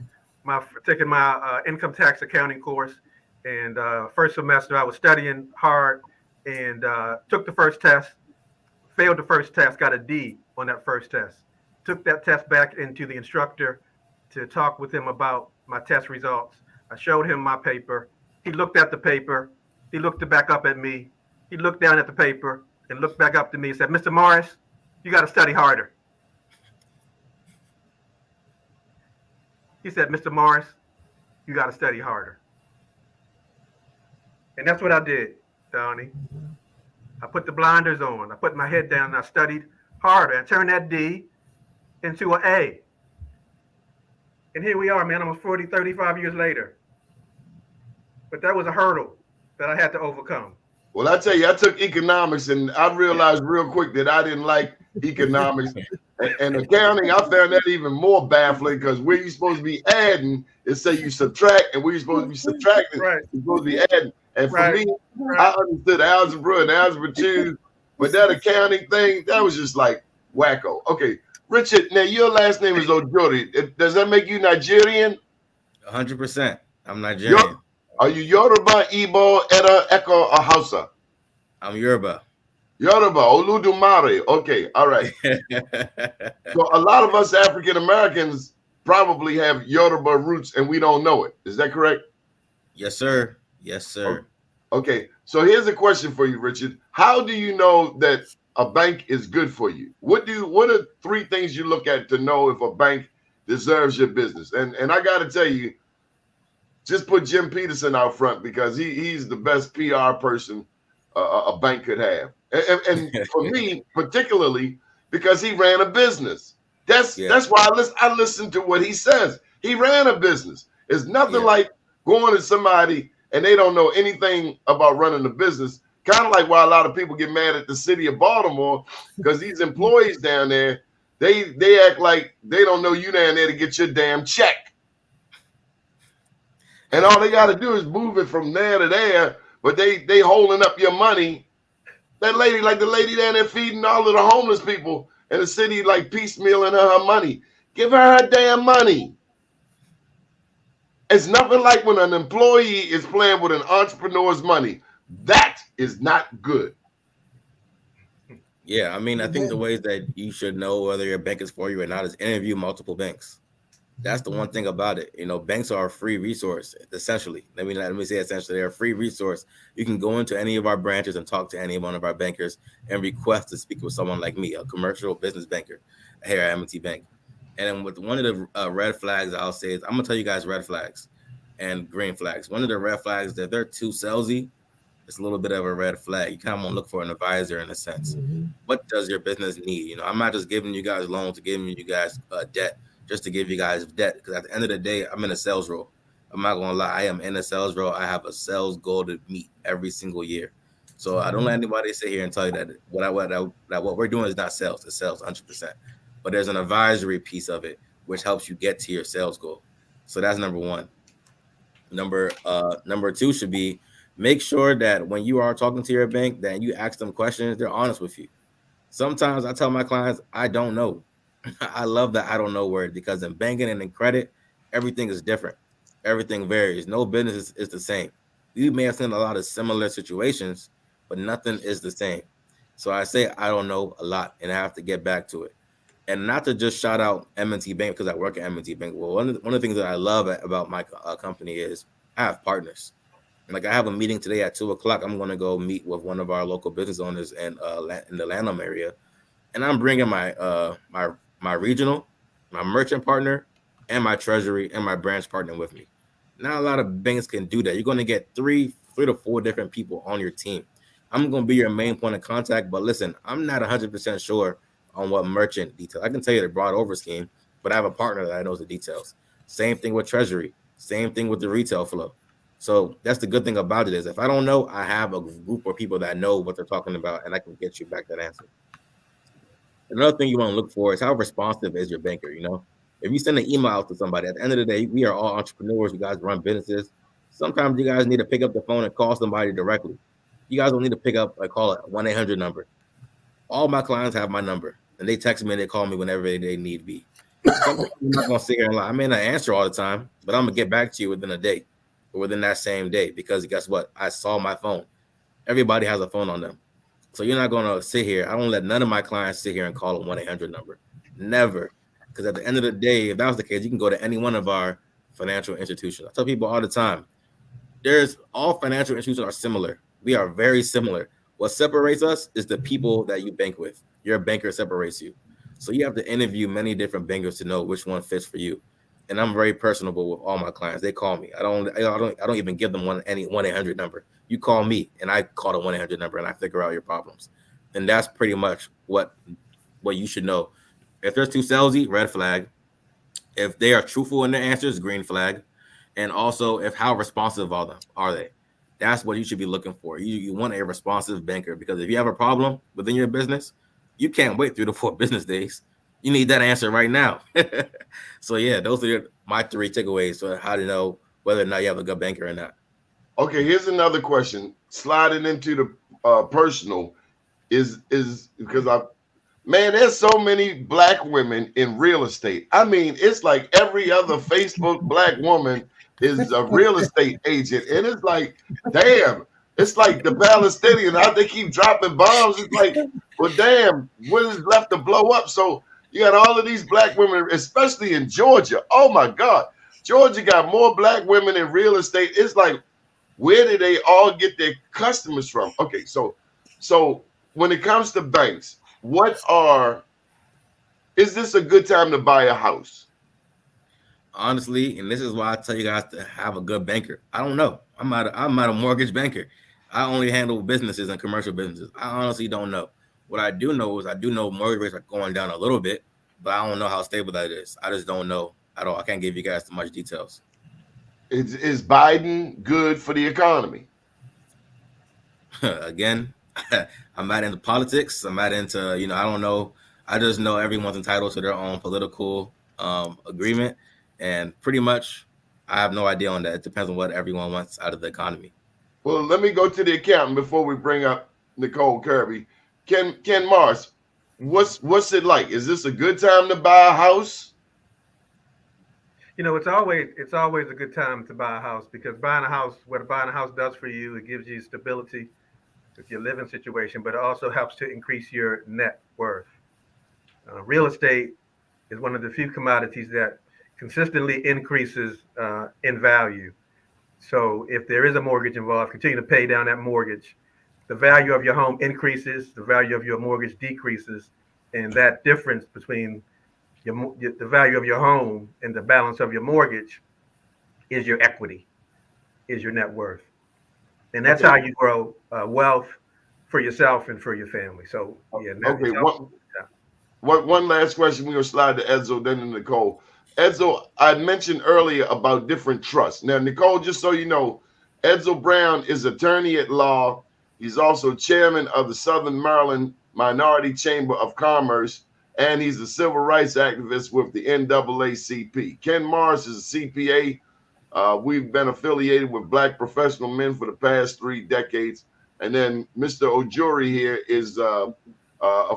taking my income tax accounting course. And first semester, I was studying hard and took the first test, failed the first test, got a D on that first test. Took that test back into the instructor to talk with him about my test results. I showed him my paper. He looked at the paper. He looked back up at me. He looked down at the paper and looked back up to me and said, Mr. Morris, you got to study harder. He said, Mr. Morris, you got to study harder. And that's what I did, Donnie. I put the blinders on. I put my head down and I studied harder. I turned that D into an A. And here we are, man, almost 40, 35 years later. But that was a hurdle that I had to overcome. Well, I tell you, I took economics and I realized real quick that I didn't like economics. And accounting, I found that even more baffling because where you're supposed to be adding is say you subtract, and where you're supposed to be subtracting, Right. you're supposed to be adding. And for Right. me, I understood algebra and algebra 2, but that accounting thing, that was just like wacko. Okay, Richard, now your last name is Ojori. Does that make you Nigerian? 100%. I'm Nigerian. Are you Yoruba, Igbo, Eda, Eko, or Hausa? I'm Yoruba. Yoruba, Oludumare. Okay, all right. So a lot of us African Americans probably have Yoruba roots and we don't know it. Is that correct? Yes, sir. Yes, sir. Okay, so here's a question for you, Richard. How do you know that a bank is good for you? What are 3 things you look at to know if a bank deserves your business? And I got to tell you, just put Jim Peterson out front because he's the best PR person a bank could have. And for me, particularly, because he ran a business. That's why I listen to what he says. He ran a business. It's nothing like going to somebody and they don't know anything about running a business. Kind of like why a lot of people get mad at the city of Baltimore because these employees down there, they act like they don't know you down there to get your damn check. And all they got to do is move it from there to there, but they holding up your money. That lady, like the lady down there feeding all of the homeless people in the city, like piecemealing her money. Give her her damn money. It's nothing like when an employee is playing with an entrepreneur's money. That is not good. Yeah, I mean, I think the ways that you should know whether your bank is for you or not is interview multiple banks. That's the one thing about it. You know, banks are a free resource, essentially. Let me say essentially, they're a free resource. You can go into any of our branches and talk to any one of our bankers and request to speak with someone like me, a commercial business banker here at M&T Bank. And then with one of the red flags I'll say is, I'm going to tell you guys red flags and green flags. One of the red flags that they're too salesy. It's a little bit of a red flag. You kind of want to look for an advisor in a sense. What does your business need? You know, I'm not just giving you guys loans, giving you guys debt just to give you guys debt. Because at the end of the day, I'm in a sales role. I'm not going to lie. I am in a sales role. I have a sales goal to meet every single year. So I don't let anybody sit here and tell you that what we're doing is not sales. It's sales 100%. But there's an advisory piece of it, which helps you get to your sales goal. So that's number one. Number 2 should be, make sure that when you are talking to your bank, that you ask them questions, they're honest with you. Sometimes I tell my clients, I don't know. I love that I don't know word because in banking and in credit, everything is different. Everything varies. No business is the same. You may have seen a lot of similar situations, but nothing is the same. So I say I don't know a lot and I have to get back to it. And not to just shout out M&T Bank because I work at M&T Bank. Well, one of the things that I love about my company is I have partners. Like I have a meeting today at 2:00. I'm going to go meet with one of our local business owners in the Lanham area, and I'm bringing my my regional, my merchant partner, and my treasury and my branch partner with me. Not a lot of banks can do that. You're going to get three to four different people on your team. I'm going to be your main point of contact, but listen, I'm not 100% sure on what merchant detail. I can tell you the broad over scheme, but I have a partner that knows the details. Same thing with treasury. Same thing with the retail flow. So that's the good thing about it is if I don't know, I have a group of people that know what they're talking about, and I can get you back that answer. Another thing you want to look for is how responsive is your banker. You know, if you send an email out to somebody, at the end of the day, we are all entrepreneurs. You guys run businesses. Sometimes you guys need to pick up the phone and call somebody directly. You guys don't need to pick up a call at 1-800 number. All my clients have my number, and they text me and they call me whenever they need be. Sometimes I'm not gonna sit here and lie. I may not answer all the time, but I'm gonna get back to you within a day or within that same day because guess what? I saw my phone. Everybody has a phone on them. So you're not going to sit here. I don't let none of my clients sit here and call a 1-800 number. Never. Because at the end of the day, if that was the case, you can go to any one of our financial institutions. I tell people all the time, all financial institutions are similar. We are very similar. What separates us is the people that you bank with. Your banker separates you. So you have to interview many different bankers to know which one fits for you. and I'm very personable with all my clients. They call me. I don't even give them 1-800 number. You call me, and I call the 1-800 number, and I figure out your problems. And that's pretty much what you should know. If they're too salesy, red flag. If they are truthful in their answers, green flag. And also, if how responsive are they? That's what you should be looking for. You want a responsive banker, because if you have a problem within your business, you can't wait 3 to 4 business days. You need that answer right now. So yeah, those are my 3 takeaways for how to know whether or not you have a good banker or not. Okay, here's another question. Sliding into the personal is because there's so many black women in real estate. I mean, it's like every other Facebook black woman is a real estate agent, and it's like, damn, it's like the Palestinian. How they keep dropping bombs. It's like, well, damn, what is left to blow up? So you got all of these black women, especially in Georgia. Oh my God, Georgia got more black women in real estate. It's like, where do they all get their customers from? Okay, so when it comes to banks, is this a good time to buy a house? Honestly, and this is why I tell you guys to have a good banker. I don't know. I'm not a mortgage banker. I only handle businesses and commercial businesses. I honestly don't know. What I do know is mortgage rates are going down a little bit, but I don't know how stable that is. I just don't know at all. I can't give you guys too much details. Is Biden good for the economy? Again, I'm not into politics. I'm not into, I don't know. I just know everyone's entitled to their own political agreement. And pretty much, I have no idea on that. It depends on what everyone wants out of the economy. Well, let me go to the accountant before we bring up Nicole Kirby. Ken Mars, what's it like? Is this a good time to buy a house? It's always a good time to buy a house, because buying a house does for you, it gives you stability with your living situation, but it also helps to increase your net worth. Real estate is one of the few commodities that consistently increases in value. So if there is a mortgage involved, continue to pay down that mortgage. The value of your home increases, the value of your mortgage decreases, and that difference between the value of your home and the balance of your mortgage is your equity, is your net worth. And that's how you grow wealth for yourself and for your family. So, yeah. Okay, one last question. We're going to slide to Edzo, then to Nicole. Edzo, I mentioned earlier about different trusts. Now, Nicole, just so you know, Edzo Brown is attorney at law. He's also chairman of the Southern Maryland Minority Chamber of Commerce, and he's a civil rights activist with the NAACP. Ken Mars is a CPA. We've been affiliated with Black professional men for the past 3 decades. And then Mr. Ojuri here is a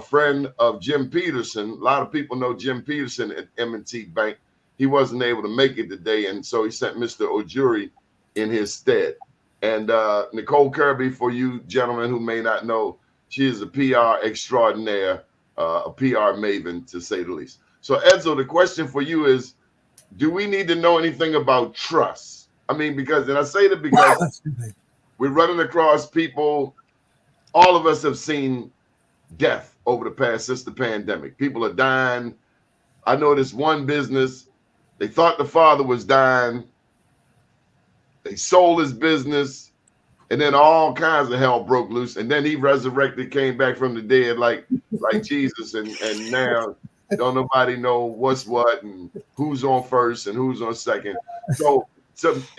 friend of Jim Peterson. A lot of people know Jim Peterson at M&T Bank. He wasn't able to make it today, and so he sent Mr. Ojuri in his stead. And Nicole Kirby, for you gentlemen who may not know, she is a PR extraordinaire, a PR maven, to say the least. So, Edzo, the question for you is, do we need to know anything about trust? I mean, and I say that because we're running across people, all of us have seen death over the past, since the pandemic. People are dying. I know this one business, they thought the father was dying. They sold his business, and then all kinds of hell broke loose. And then he resurrected, came back from the dead like Jesus, and now don't nobody know what's what and who's on first and who's on second. So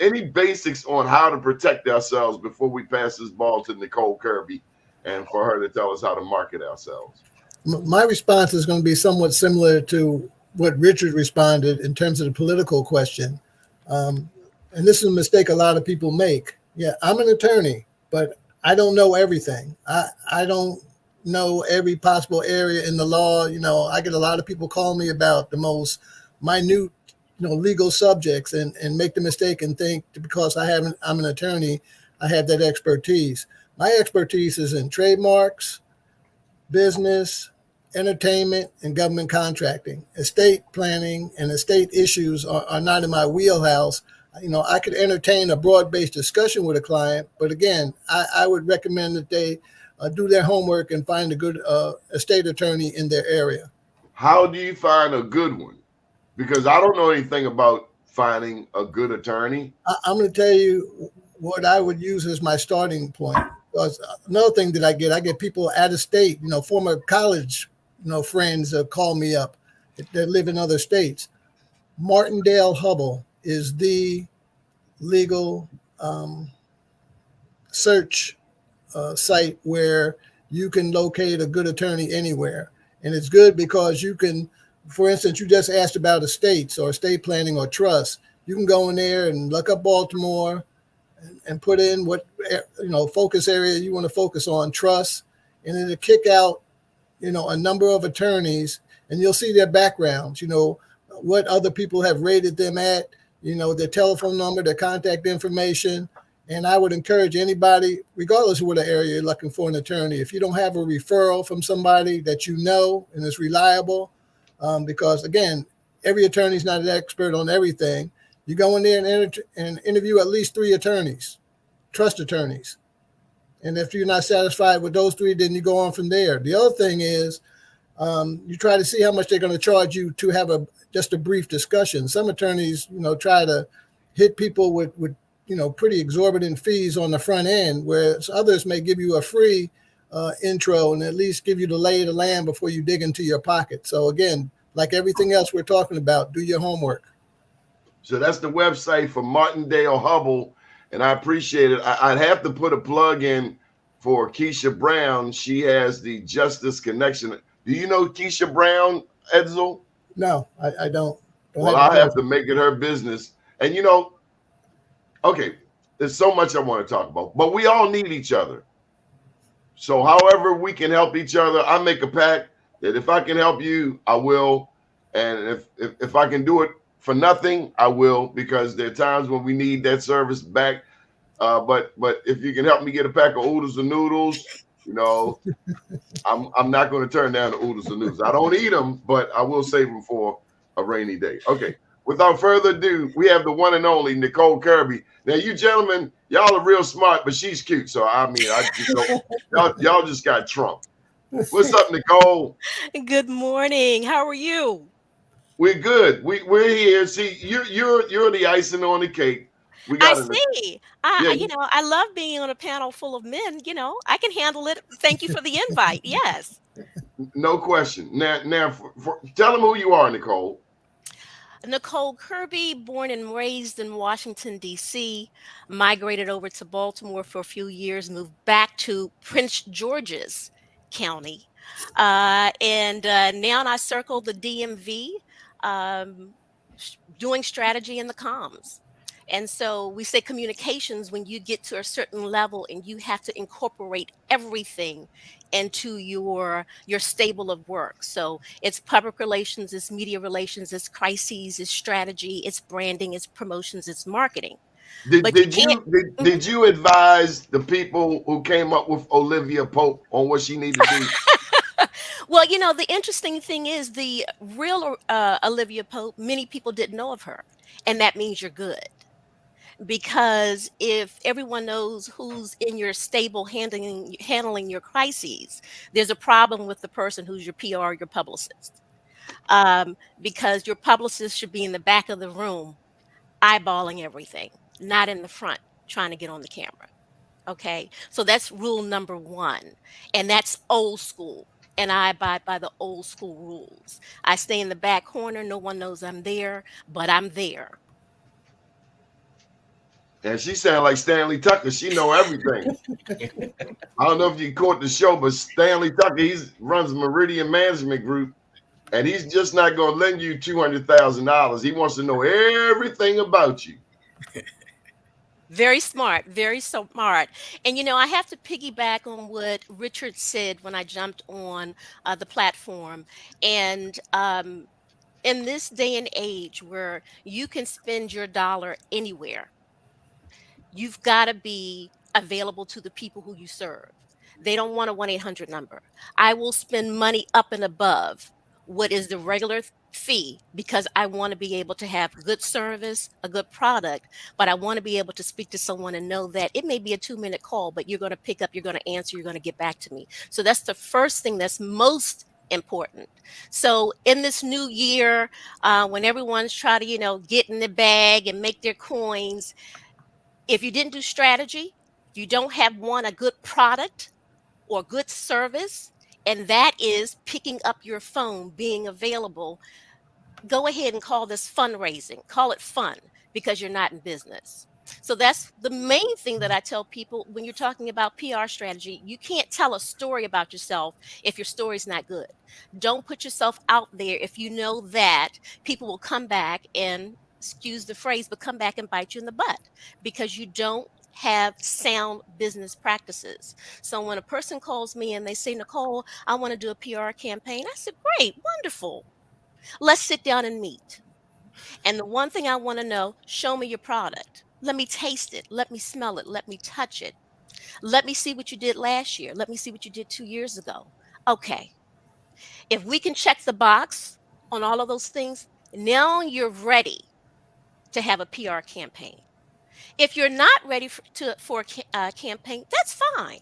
any basics on how to protect ourselves before we pass this ball to Nicole Kirby and for her to tell us how to market ourselves? My response is going to be somewhat similar to what Richard responded in terms of the political question. And this is a mistake a lot of people make. Yeah, I'm an attorney, but I don't know everything. I don't know every possible area in the law. I get a lot of people call me about the most minute, legal subjects and make the mistake and think because I'm an attorney, I have that expertise. My expertise is in trademarks, business, entertainment, and government contracting. Estate planning and estate issues are not in my wheelhouse. I could entertain a broad-based discussion with a client, but again, I would recommend that they do their homework and find a good estate attorney in their area. How do you find a good one? because I don't know anything about finding a good attorney. I'm going to tell you what I would use as my starting point. Because another thing that I get people out of state, former college, friends call me up that live in other states. Martindale Hubble is the legal search site where you can locate a good attorney anywhere. And it's good because you can, for instance, you just asked about estates or estate planning or trust. You can go in there and look up Baltimore and put in what, focus area you want to focus on, trust, and it'll kick out, a number of attorneys, and you'll see their backgrounds, what other people have rated them at, their telephone number, their contact information. And I would encourage anybody, regardless of what area you're looking for an attorney, if you don't have a referral from somebody that you know and is reliable, because again, every attorney is not an expert on everything. You go in there and interview at least 3 attorneys, trust attorneys. And if you're not satisfied with those 3, then you go on from there. The other thing is you try to see how much they're going to charge you to have just a brief discussion. Some attorneys, try to hit people with pretty exorbitant fees on the front end, whereas others may give you a free intro and at least give you the lay of the land before you dig into your pocket. So again, like everything else we're talking about, do your homework. So that's the website for Martindale Hubble, and I appreciate it. I'd have to put a plug in for Keisha Brown. She has the Justice Connection. Do you know Keisha Brown, Edsel? No, I don't. Well, I have to make it her business. And okay, there's so much I want to talk about, but we all need each other. So however we can help each other, I make a pact that if I can help you, I will. And if I can do it for nothing, I will, because there are times when we need that service back. But if you can help me get a pack of oodles and noodles, I'm not going to turn down the oodles and noodles. I don't eat them, but I will save them for a rainy day. Okay. Without further ado, we have the one and only Nicole Kirby. Now, you gentlemen, y'all are real smart, but she's cute. So I just don't, y'all just got Trump. What's up, Nicole? Good morning. How are you? We're good. We're here. See, you're the icing on the cake. I see. I love being on a panel full of men. I can handle it. Thank you for the invite. Yes. No question. Now, tell them who you are, Nicole. Nicole Kirby, born and raised in Washington, D.C., migrated over to Baltimore for a few years, moved back to Prince George's County. And now I circle the DMV, doing strategy in the comms. And so we say communications when you get to a certain level and you have to incorporate everything into your stable of work. So it's public relations, it's media relations, it's crises, it's strategy, it's branding, it's promotions, it's marketing. Did you advise the people who came up with Olivia Pope on what she needed to do? Well, the interesting thing is the real Olivia Pope, many people didn't know of her. And that means you're good. Because if everyone knows who's in your stable handling your crises, there's a problem with the person who's your PR, your publicist. Because your publicist should be in the back of the room, eyeballing everything, not in the front, trying to get on the camera. Okay, so that's rule number 1. And that's old school. And I abide by the old school rules. I stay in the back corner. No one knows I'm there, but I'm there. And she sounded like Stanley Tucker. She know everything. I don't know if you caught the show, but Stanley Tucker, he runs Meridian Management Group, and he's just not going to lend you $200,000. He wants to know everything about you. Very smart, very smart. And, I have to piggyback on what Richard said when I jumped on the platform. And in this day and age where you can spend your dollar anywhere, you've got to be available to the people who you serve. They don't want a 1-800 number. I will spend money up and above what is the regular fee because I want to be able to have good service, a good product, but I want to be able to speak to someone and know that it may be a 2-minute call, but you're going to pick up, you're going to answer, you're going to get back to me. So that's the first thing that's most important. So in this new year, when everyone's trying to, get in the bag and make their coins, if you didn't do strategy, if you don't have a good product or good service, and that is picking up your phone, being available, go ahead and call this fundraising. Call it fun because you're not in business. So that's the main thing that I tell people when you're talking about PR strategy. You can't tell a story about yourself if your story's not good. Don't put yourself out there if you know that people will come back and, excuse the phrase, but come back and bite you in the butt because you don't have sound business practices. So when a person calls me and they say, Nicole, I want to do a PR campaign, I said, great, wonderful. Let's sit down and meet. And the one thing I want to know, show me your product. Let me taste it. Let me smell it. Let me touch it. Let me see what you did last year. Let me see what you did 2 years ago. Okay. If we can check the box on all of those things, now you're ready to have a PR campaign. If you're not ready for a campaign, that's fine.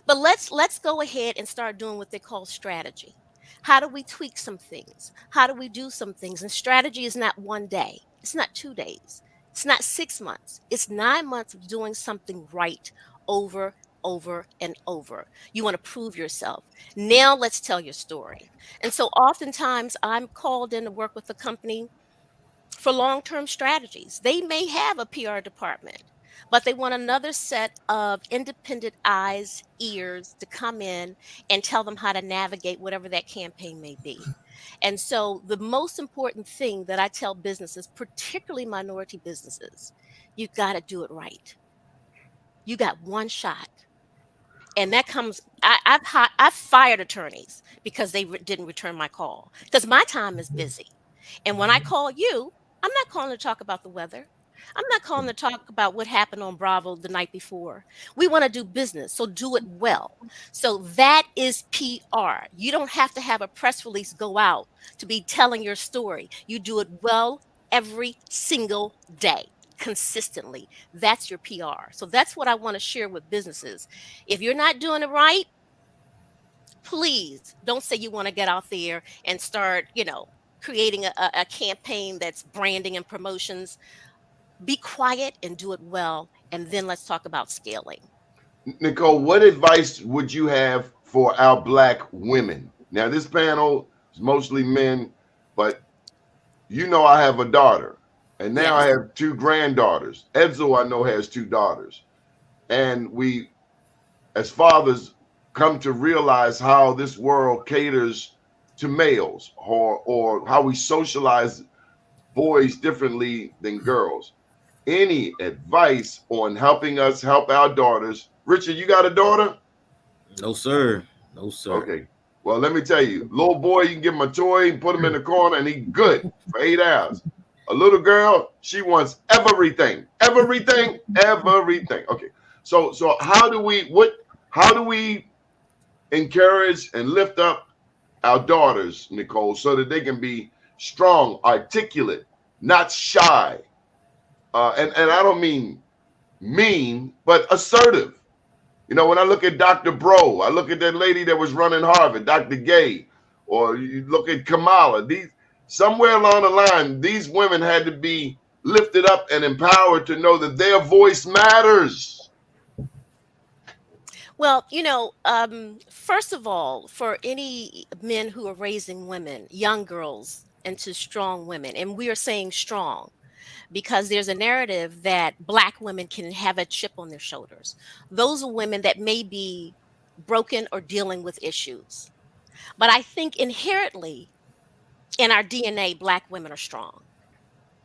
But let's go ahead and start doing what they call strategy. How do we tweak some things? How do we do some things? And strategy is not one day. It's not 2 days. It's not 6 months. It's 9 months of doing something right over and over. You want to prove yourself. Now let's tell your story. And so oftentimes I'm called in to work with a company for long term strategies. They may have a PR department, but they want another set of independent eyes, ears to come in and tell them how to navigate whatever that campaign may be. And so, the most important thing that I tell businesses, particularly minority businesses, you got to do it right. You got one shot. And that comes, I've fired attorneys because they didn't return my call because my time is busy. And when I call you, I'm not calling to talk about the weather. I'm not calling to talk about what happened on Bravo the night before. We want to do business, so do it well. So that is PR. You don't have to have a press release go out to be telling your story. You do it well every single day, consistently. That's your PR. So that's what I want to share with businesses. If you're not doing it right, please don't say you want to get out there and start, creating a campaign that's branding and promotions. Be quiet and do it well. And then let's talk about scaling. Nicole, what advice would you have for our Black women? Now, this panel is mostly men, but I have a daughter, and now I Yes. have 2 granddaughters. Edzo, I know, has 2 daughters. And we, as fathers, come to realize how this world caters to males, or how we socialize boys differently than girls. Any advice on helping us help our daughters? Richard, you got a daughter? No, sir. No, sir. Okay. Well, let me tell you, little boy, you can give him a toy and put him in the corner and he good for 8 hours. A little girl, she wants everything. Everything. Okay. So how do we encourage and lift up our daughters, Nicole, so that they can be strong, articulate, not shy? And I don't mean mean, but assertive. When I look at Dr. Bro, I look at that lady that was running Harvard, Dr. Gay, or you look at Kamala. Somewhere along the line, these women had to be lifted up and empowered to know that their voice matters. Well, first of all, for any men who are raising women, young girls, into strong women, and we are saying strong because there's a narrative that Black women can have a chip on their shoulders. Those are women that may be broken or dealing with issues. But I think inherently in our DNA, Black women are strong.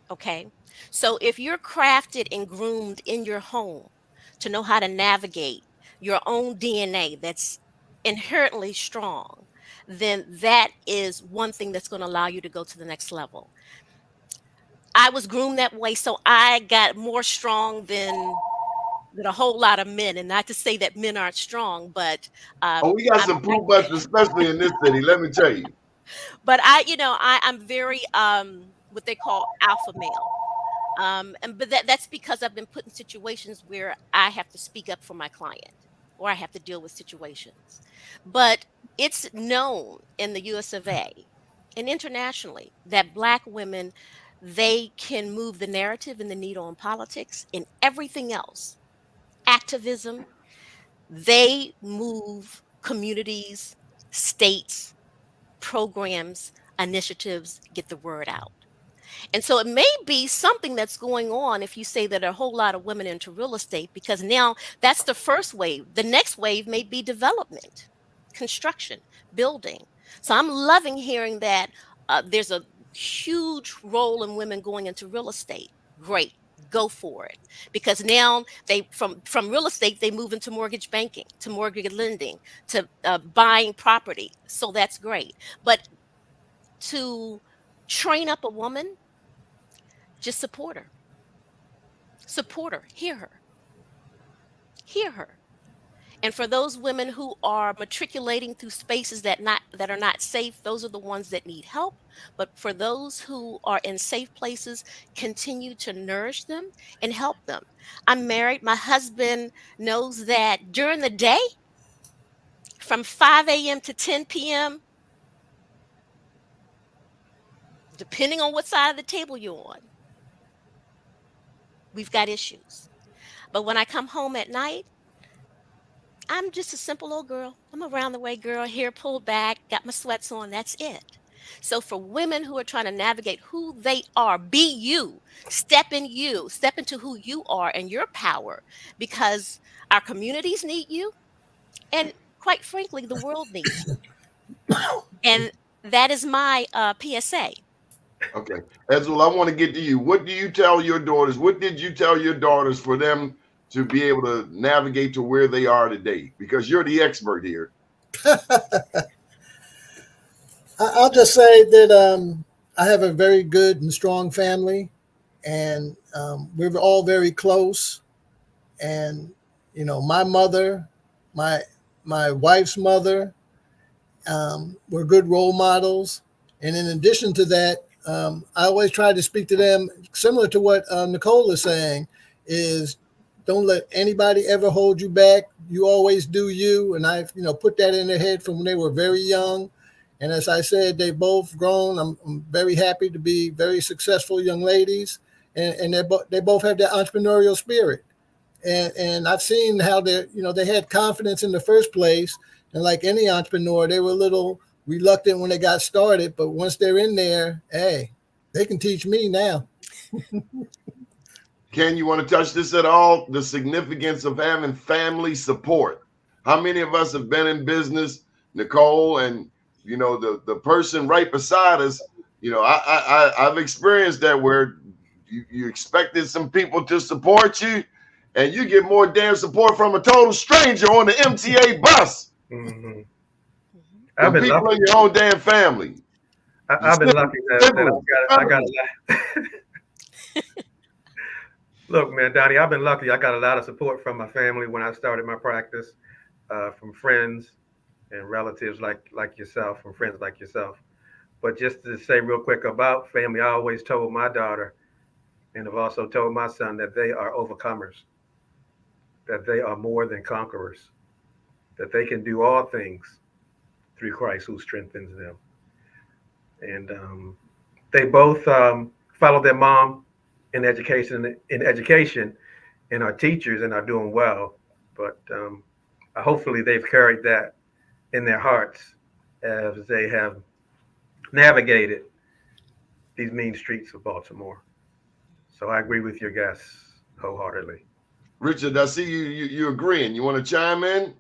Okay. So if you're crafted and groomed in your home to know how to navigate your own DNA that's inherently strong, then that is one thing that's going to allow you to go to the next level. I was groomed that way, so I got more strong than a whole lot of men. And not to say that men aren't strong, but Oh, we got some proof busters, especially in this city. Let me tell you. but I'm very what they call alpha male. But that's because I've been put in situations where I have to speak up for my client or I have to deal with situations. But it's known in the US of A and internationally that Black women, they can move the narrative and the needle in politics and everything else. Activism, they move communities, states, programs, initiatives, get the word out. And so it may be something that's going on if you say that a whole lot of women into real estate, because now that's the first wave. The next wave may be development, construction, building. So I'm loving hearing that there's a huge role in women going into real estate. Great. Go for it, because now they from real estate they move into mortgage banking, to mortgage lending, to buying property. So that's great. But to train up a woman, just support her, hear her. And for those women who are matriculating through spaces that are not safe, those are the ones that need help. But for those who are in safe places, continue to nourish them and help them. I'm married. My husband knows that during the day, from 5 a.m. to 10 p.m., depending on what side of the table you're on, we've got issues. But when I come home at night, I'm just a simple old girl. I'm a round the way girl, hair pulled back, got my sweats on. That's it. So for women who are trying to navigate who they are, be you, step into who you are and your power, because our communities need you. And quite frankly, the world needs you. And that is my PSA. Okay. Ezra, I want to get to you. What do you tell your daughters? What did you tell your daughters for them to be able to navigate to where they are today? Because you're the expert here. I'll just say that I have a very good and strong family, and we're all very close. And my mother, my wife's mother, were good role models. And in addition to that, I always try to speak to them similar to what Nicole is saying, is don't let anybody ever hold you back. You always do you. And I've put that in their head from when they were very young. And as I said, they both grown. I'm very happy to be very successful young ladies, and they both have that entrepreneurial spirit. And I've seen how they had confidence in the first place, and like any entrepreneur, they were a little reluctant when they got started, but once they're in there, hey, they can teach me now. Ken, you want to touch this at all? The significance of having family support. How many of us have been in business, Nicole, and the person right beside us? I've experienced that where you expected some people to support you, and you get more damn support from a total stranger on the MTA bus. Mm-hmm. I've been people in your own damn family. I've been lucky that I got a lot. Look, man, Donnie, I've been lucky. I got a lot of support from my family when I started my practice, from friends and relatives like yourself, from friends like yourself. But just to say real quick about family, I always told my daughter, and I've also told my son, that they are overcomers, that they are more than conquerors, that they can do all things through Christ who strengthens them. And they both follow their mom in education, and are teachers and are doing well. But hopefully they've carried that in their hearts as they have navigated these mean streets of Baltimore. So I agree with your guests wholeheartedly. Richard, I see you agreeing. You want to chime in?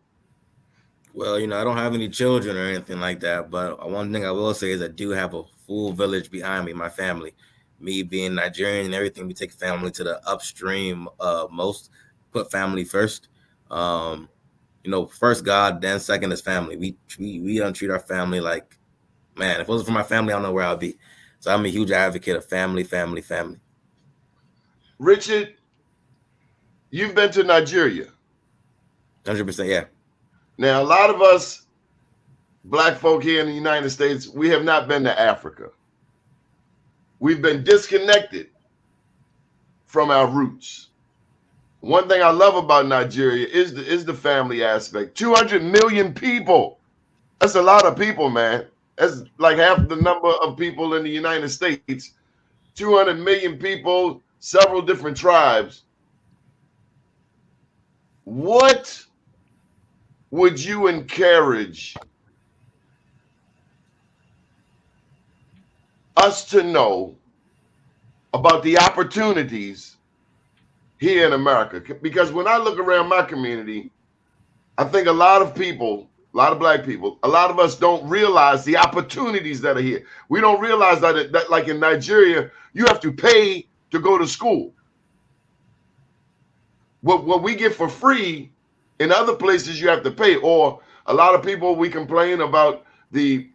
Well, I don't have any children or anything like that, but one thing I will say is I do have a full village behind me, my family. Me being Nigerian and everything, we take family to the upstream most, put family first. First God, then second is family. We don't treat our family like, man, if it wasn't for my family, I don't know where I'd be. So I'm a huge advocate of family. Richard, you've been to Nigeria. 100%, yeah. Now, a lot of us Black folk here in the United States, we have not been to Africa. We've been disconnected from our roots. One thing I love about Nigeria is the family aspect. 200 million people. That's a lot of people, man. That's like half the number of people in the United States. 200 million people, several different tribes. What would you encourage us to know about the opportunities here in America? Because when I look around my community, I think a lot of people, a lot of black people, a lot of us don't realize the opportunities that are here. We don't realize that like in Nigeria, you have to pay to go to school. What we get for free, in other places you have to pay. Or a lot of people, we complain about the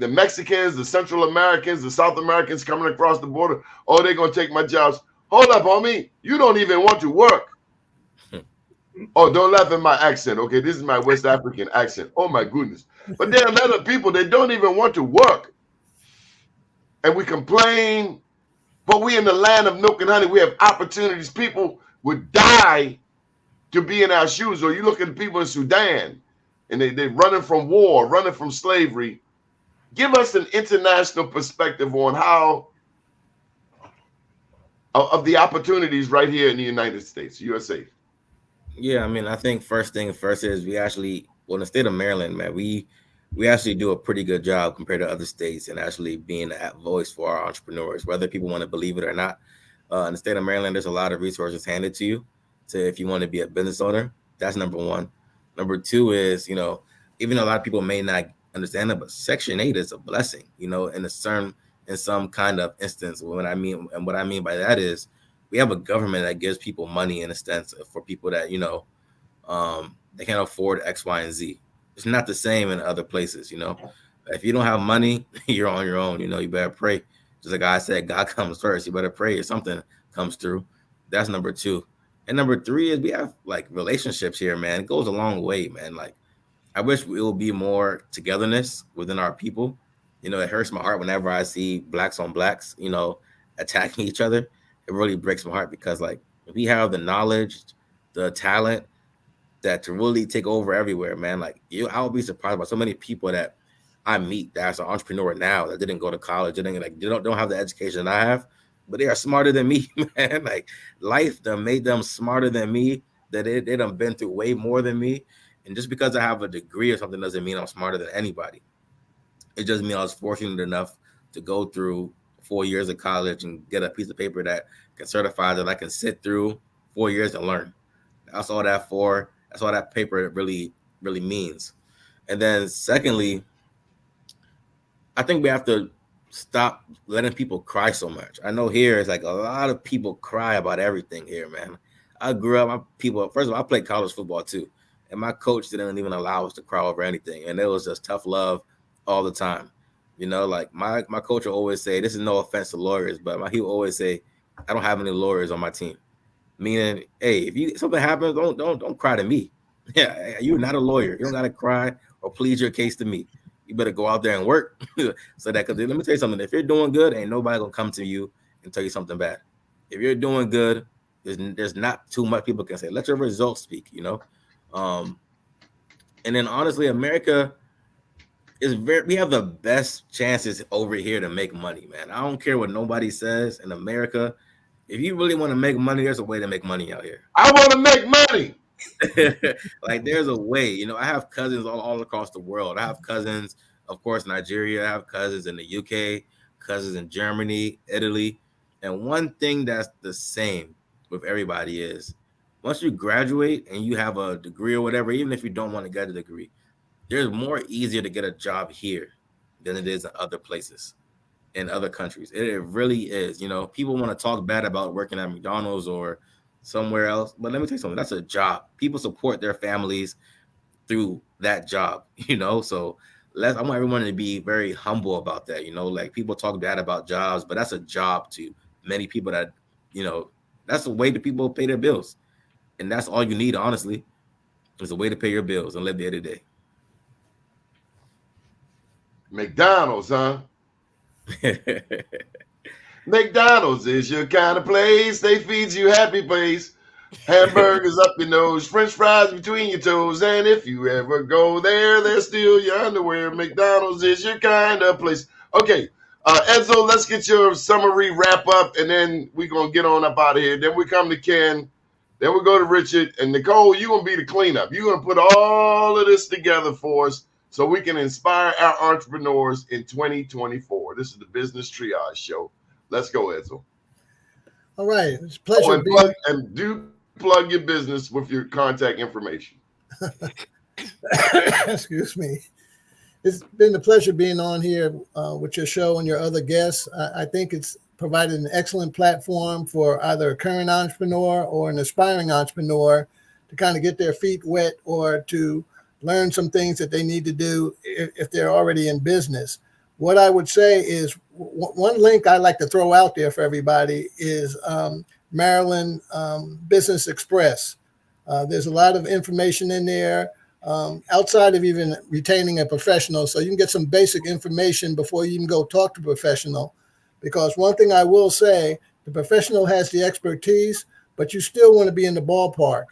Mexicans, the Central Americans, the South Americans coming across the border. Oh, they're gonna take my jobs. Hold up, homie. You don't even want to work. Oh, don't laugh at my accent. Okay, this is my West African accent. Oh my goodness. But there are other people that don't even want to work. And we complain, but we in the land of milk and honey. We have opportunities. People would die to be in our shoes. Or you look at the people in Sudan, and they're running from war, running from slavery. Give us an international perspective on how of the opportunities right here in the United States, USA. Yeah, I mean, I think first thing first is we actually, well, in the state of Maryland, man, we actually do a pretty good job compared to other states and actually being that voice for our entrepreneurs, whether people want to believe it or not. In the state of Maryland, there's a lot of resources handed to you. So if you want to be a business owner, that's number one. Number two is, you know, even though a lot of people may not understand it, but Section 8 is a blessing, you know, in some kind of instance. What I mean by that is we have a government that gives people money in a sense for people that, you know, they can't afford X, Y, and Z. It's not the same in other places, you know. If you don't have money, you're on your own, you know, you better pray. Just like I said, God comes first. You better pray or something comes through. That's number two. And number three is we have like relationships here, man. It goes a long way, man. Like I wish it would be more togetherness within our people. You know, it hurts my heart whenever I see blacks on blacks, you know, attacking each other. It really breaks my heart because like if we have the knowledge, the talent that to really take over everywhere, man. Like I would be surprised by so many people that I meet that's an entrepreneur now that didn't go to college, they don't have the education I have, but they are smarter than me, man. Like life done made them smarter than me, that they done been through way more than me. And just because I have a degree or something doesn't mean I'm smarter than anybody. It just means I was fortunate enough to go through 4 years of college and get a piece of paper that can certify that I can sit through 4 years and learn. That's all that paper really, really means. And then secondly, I think we have to stop letting people cry so much. I know here it's like a lot of people cry about everything here, man. I grew up, first of all, I played college football too. And my coach didn't even allow us to cry over anything. And it was just tough love all the time. You know, like my coach will always say, this is no offense to lawyers, but he will always say, I don't have any lawyers on my team. Meaning, hey, if something happens, don't cry to me. Yeah, you're not a lawyer. You don't gotta cry or plead your case to me. You better go out there and work. So that, because let me tell you something, if you're doing good, ain't nobody gonna come to you and tell you something bad. If you're doing good, there's not too much people can say. Let your results speak, you know. And then honestly, America we have the best chances over here to make money, man. I don't care what nobody says in America. If you really want to make money, there's a way to make money out here. I want to make money. Like there's a way, you know. I have cousins all across the world. I have cousins, of course, Nigeria. I have cousins in the UK, cousins in Germany, Italy. And one thing that's the same with everybody is once you graduate and you have a degree or whatever, even if you don't want to get a degree, there's more easier to get a job here than it is in other places, in other countries. It really is. You know, people want to talk bad about working at McDonald's or somewhere else, but let me tell you something. That's a job. People support their families through that job, you know. So I want everyone to be very humble about that. You know, like people talk bad about jobs, but that's a job to many people that, you know, that's a way that people pay their bills. And that's all you need, honestly, is a way to pay your bills and live day to day. McDonald's, huh? McDonald's is your kind of place. They feed you happy place. Hamburgers up your nose, French fries between your toes, and if you ever go there, there's still your underwear. McDonald's is your kind of place. Okay, Edzo, let's get your summary wrap up, and then we're gonna get on up out of here. Then we come to Ken, then we go to Richard, and Nicole. You're gonna be the cleanup. You're gonna put all of this together for us so we can inspire our entrepreneurs in 2024. This is the Business Triage Show. Let's go, Edzo. All right, it's a pleasure And plug your business with your contact information. Excuse me. It's been a pleasure being on here with your show and your other guests. I think it's provided an excellent platform for either a current entrepreneur or an aspiring entrepreneur to kind of get their feet wet or to learn some things that they need to do if they're already in business. What I would say is one link I like to throw out there for everybody is Maryland Business Express. There's a lot of information in there outside of even retaining a professional. So you can get some basic information before you even go talk to a professional. Because one thing I will say, the professional has the expertise, but you still want to be in the ballpark.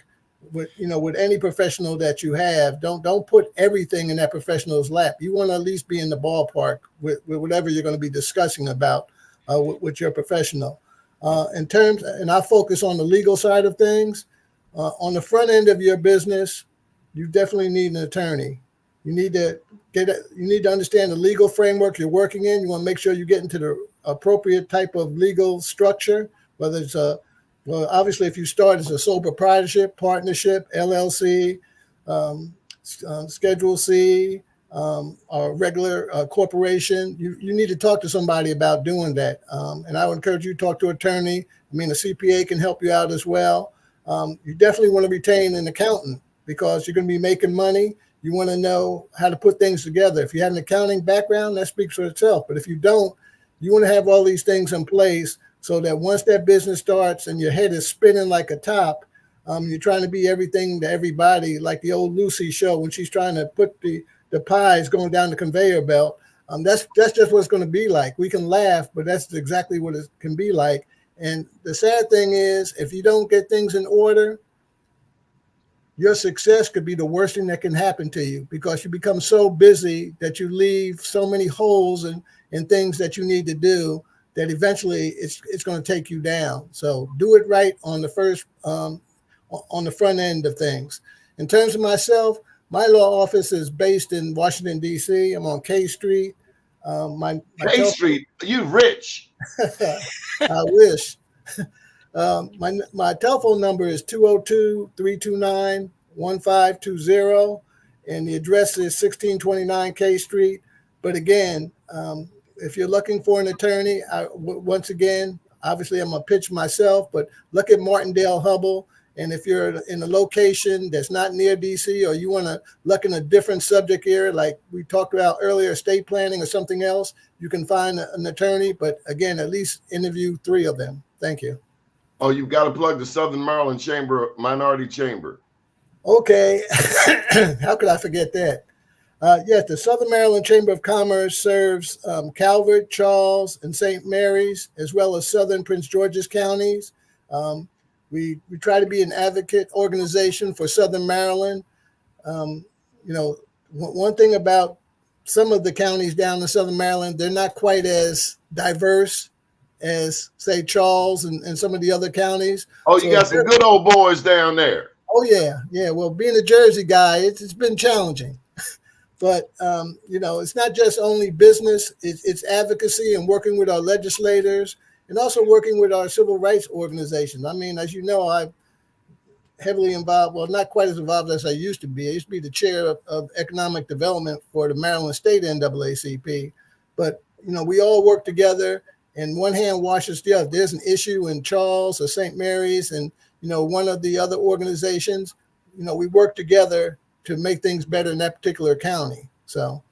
With any professional that you have, don't put everything in that professional's lap. You want to at least be in the ballpark with whatever you're going to be discussing about with your professional. And I focus on the legal side of things. On the front end of your business, you definitely need an attorney. You need to understand the legal framework you're working in. You want to make sure you get into the appropriate type of legal structure, whether it's obviously, if you start as a sole proprietorship, partnership, LLC, Schedule C, or regular corporation, you need to talk to somebody about doing that. And I would encourage you to talk to an attorney. I mean, a CPA can help you out as well. You definitely want to retain an accountant because you're going to be making money. You want to know how to put things together. If you have an accounting background, that speaks for itself. But if you don't, you want to have all these things in place so that once that business starts and your head is spinning like a top, you're trying to be everything to everybody, like the old Lucy show when she's trying to put the pies going down the conveyor belt. That's just what it's going to be like. We can laugh, but that's exactly what it can be like. And the sad thing is, if you don't get things in order, your success could be the worst thing that can happen to you because you become so busy that you leave so many holes and things that you need to do that eventually it's going to take you down. So do it right on the front end of things. In terms of myself, my law office is based in Washington, D.C. I'm on K Street. K Street, you rich. I wish. My telephone number is 202-329-1520, and the address is 1629 K Street. But again, if you're looking for an attorney, once again, obviously I'm going to pitch myself, but look at Martindale Hubble. And if you're in a location that's not near DC or you want to look in a different subject area, like we talked about earlier, estate planning or something else, you can find an attorney. But again, at least interview 3 of them. Thank you. Oh, you've got to plug the Southern Maryland Minority Chamber. Okay. How could I forget that? Yes, the Southern Maryland Chamber of Commerce serves Calvert, Charles, and St. Mary's, as well as Southern Prince George's counties. We try to be an advocate organization for Southern Maryland. One thing about some of the counties down in Southern Maryland, they're not quite as diverse as, say, Charles and some of the other counties. Oh, you got some good old boys down there. Oh, yeah. Yeah. Well, being a Jersey guy, it's been challenging. But, it's not just only business. It's advocacy and working with our legislators and also working with our civil rights organizations. I mean, as you know, I'm heavily involved, well, not quite as involved as I used to be. I used to be the chair of economic development for the Maryland State NAACP. But, we all work together and one hand washes the other. There's an issue in Charles or St. Mary's and, one of the other organizations, we work together to make things better in that particular county. So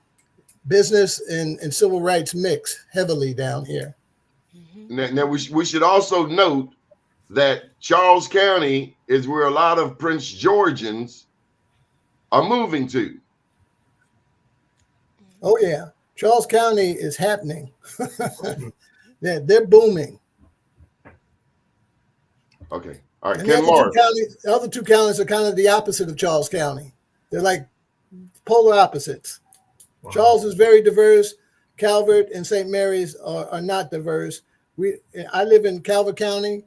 business and civil rights mix heavily down here. Now we should also note that Charles County is where a lot of Prince Georgians are moving to. Oh, yeah. Charles County is happening. They're booming. Okay. All right, And Ken Morris. the other two counties are kind of the opposite of Charles County. They're like polar opposites. Wow. Charles is very diverse. Calvert and St. Mary's are not diverse. I live in Calvert County.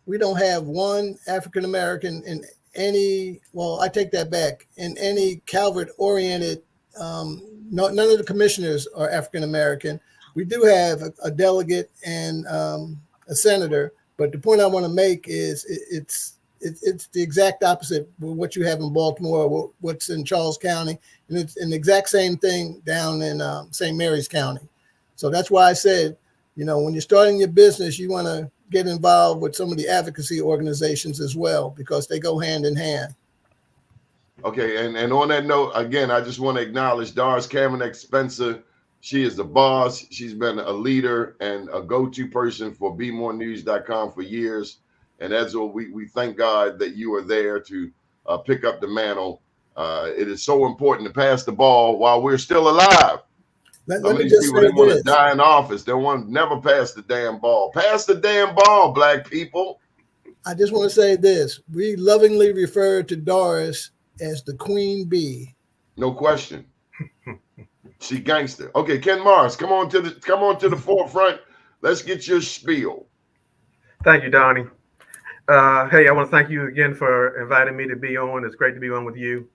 We don't have one African American in any. Well, I take that back. In any Calvert-oriented, none of the commissioners are African American. We do have a delegate and a senator. But the point I want to make is it's the exact opposite of what you have in Baltimore, what's in Charles County, and it's an exact same thing down in St. Mary's County. So that's why I said, when you're starting your business, you want to get involved with some of the advocacy organizations as well, because they go hand in hand. Okay, and on that note, again, I just want to acknowledge Doris Kavanagh Spencer. She is the boss. She's been a leader and a go-to person for BeMoreNews.com for years. And as we thank God that you are there to pick up the mantle. It is so important to pass the ball while we're still alive. Some of these people, they want to die in office. They want to never pass the damn ball. Pass the damn ball, black people. I just want to say this. We lovingly refer to Doris as the Queen Bee. No question. She gangster. Okay, Ken Morris, come on to the forefront. Let's get your spiel. Thank you, Donnie. Hey, I want to thank you again for inviting me to be on. It's great to be on with you,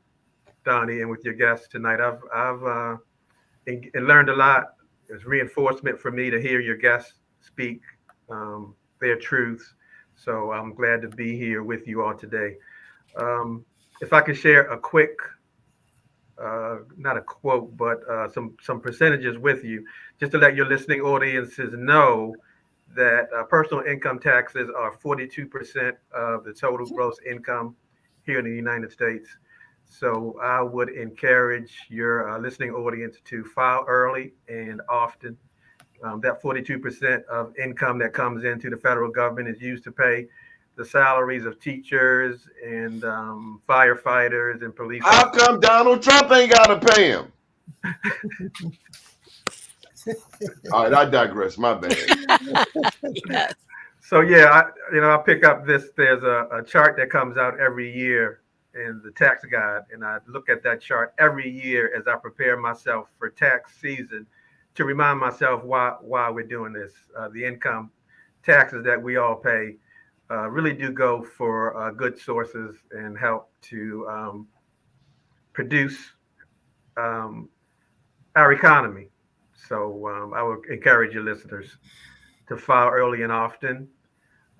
Donnie, and with your guests tonight. I've learned a lot. It's reinforcement for me to hear your guests speak their truths. So I'm glad to be here with you all today. If I could share a quick, not a quote, but some percentages with you, just to let your listening audiences know that personal income taxes are 42% of the total gross income here in the United States. So I would encourage your listening audience to file early and often. That 42% of income that comes into the federal government is used to pay the salaries of teachers and firefighters and police. How come Donald Trump ain't got to pay him? All right, I digress. My bad. Yes. So yeah, I pick up this. There's a chart that comes out every year in the tax guide, and I look at that chart every year as I prepare myself for tax season to remind myself why we're doing this. The income taxes that we all pay really do go for good sources and help to produce our economy. So I would encourage your listeners to file early and often.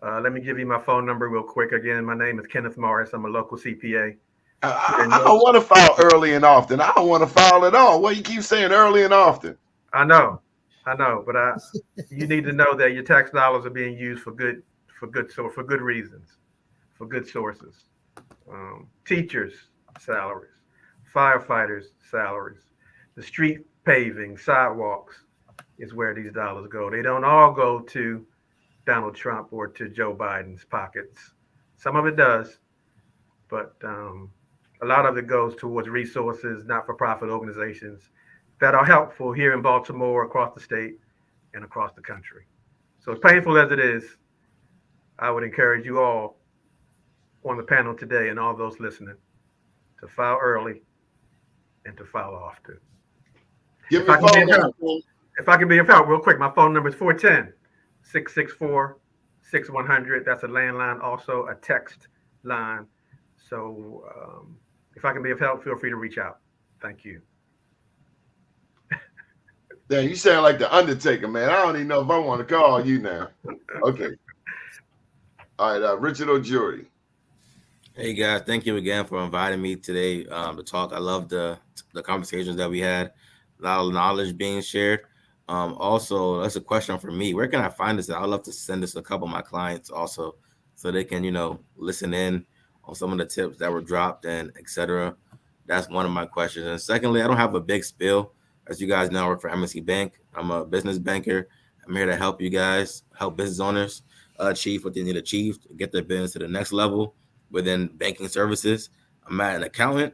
Let me give you my phone number real quick. Again, my name is Kenneth Morris. I'm a local CPA. I don't want to file early and often. I don't want to file at all. Well, you keep saying early and often. I know, but you need to know that your tax dollars are being used for good reasons, for good sources. Teachers' salaries, firefighters' salaries, the street paving, sidewalks is where these dollars go. They don't all go to Donald Trump or to Joe Biden's pockets. Some of it does, but a lot of it goes towards resources, not-for-profit organizations that are helpful here in Baltimore, across the state, and across the country. So as painful as it is, I would encourage you all on the panel today and all those listening to file early and to file often. If I can be of help, real quick, my phone number is 410-664-6100. That's a landline, also a text line. So if I can be of help, feel free to reach out. Thank you. Damn, you sound like the Undertaker, man. I don't even know if I want to call you now. Okay. All right, Richard O'Jury. Hey guys, thank you again for inviting me today to talk. I love the conversations that we had. A lot of knowledge being shared. Also, that's a question for me. Where can I find this? I'd love to send this to a couple of my clients also, so they can, listen in on some of the tips that were dropped and etc. That's one of my questions. And secondly, I don't have a big spill. As you guys know, I work for MSC Bank. I'm a business banker. I'm here to help you guys, help business owners achieve what they need to achieve to get their business to the next level within banking services. I'm not an accountant,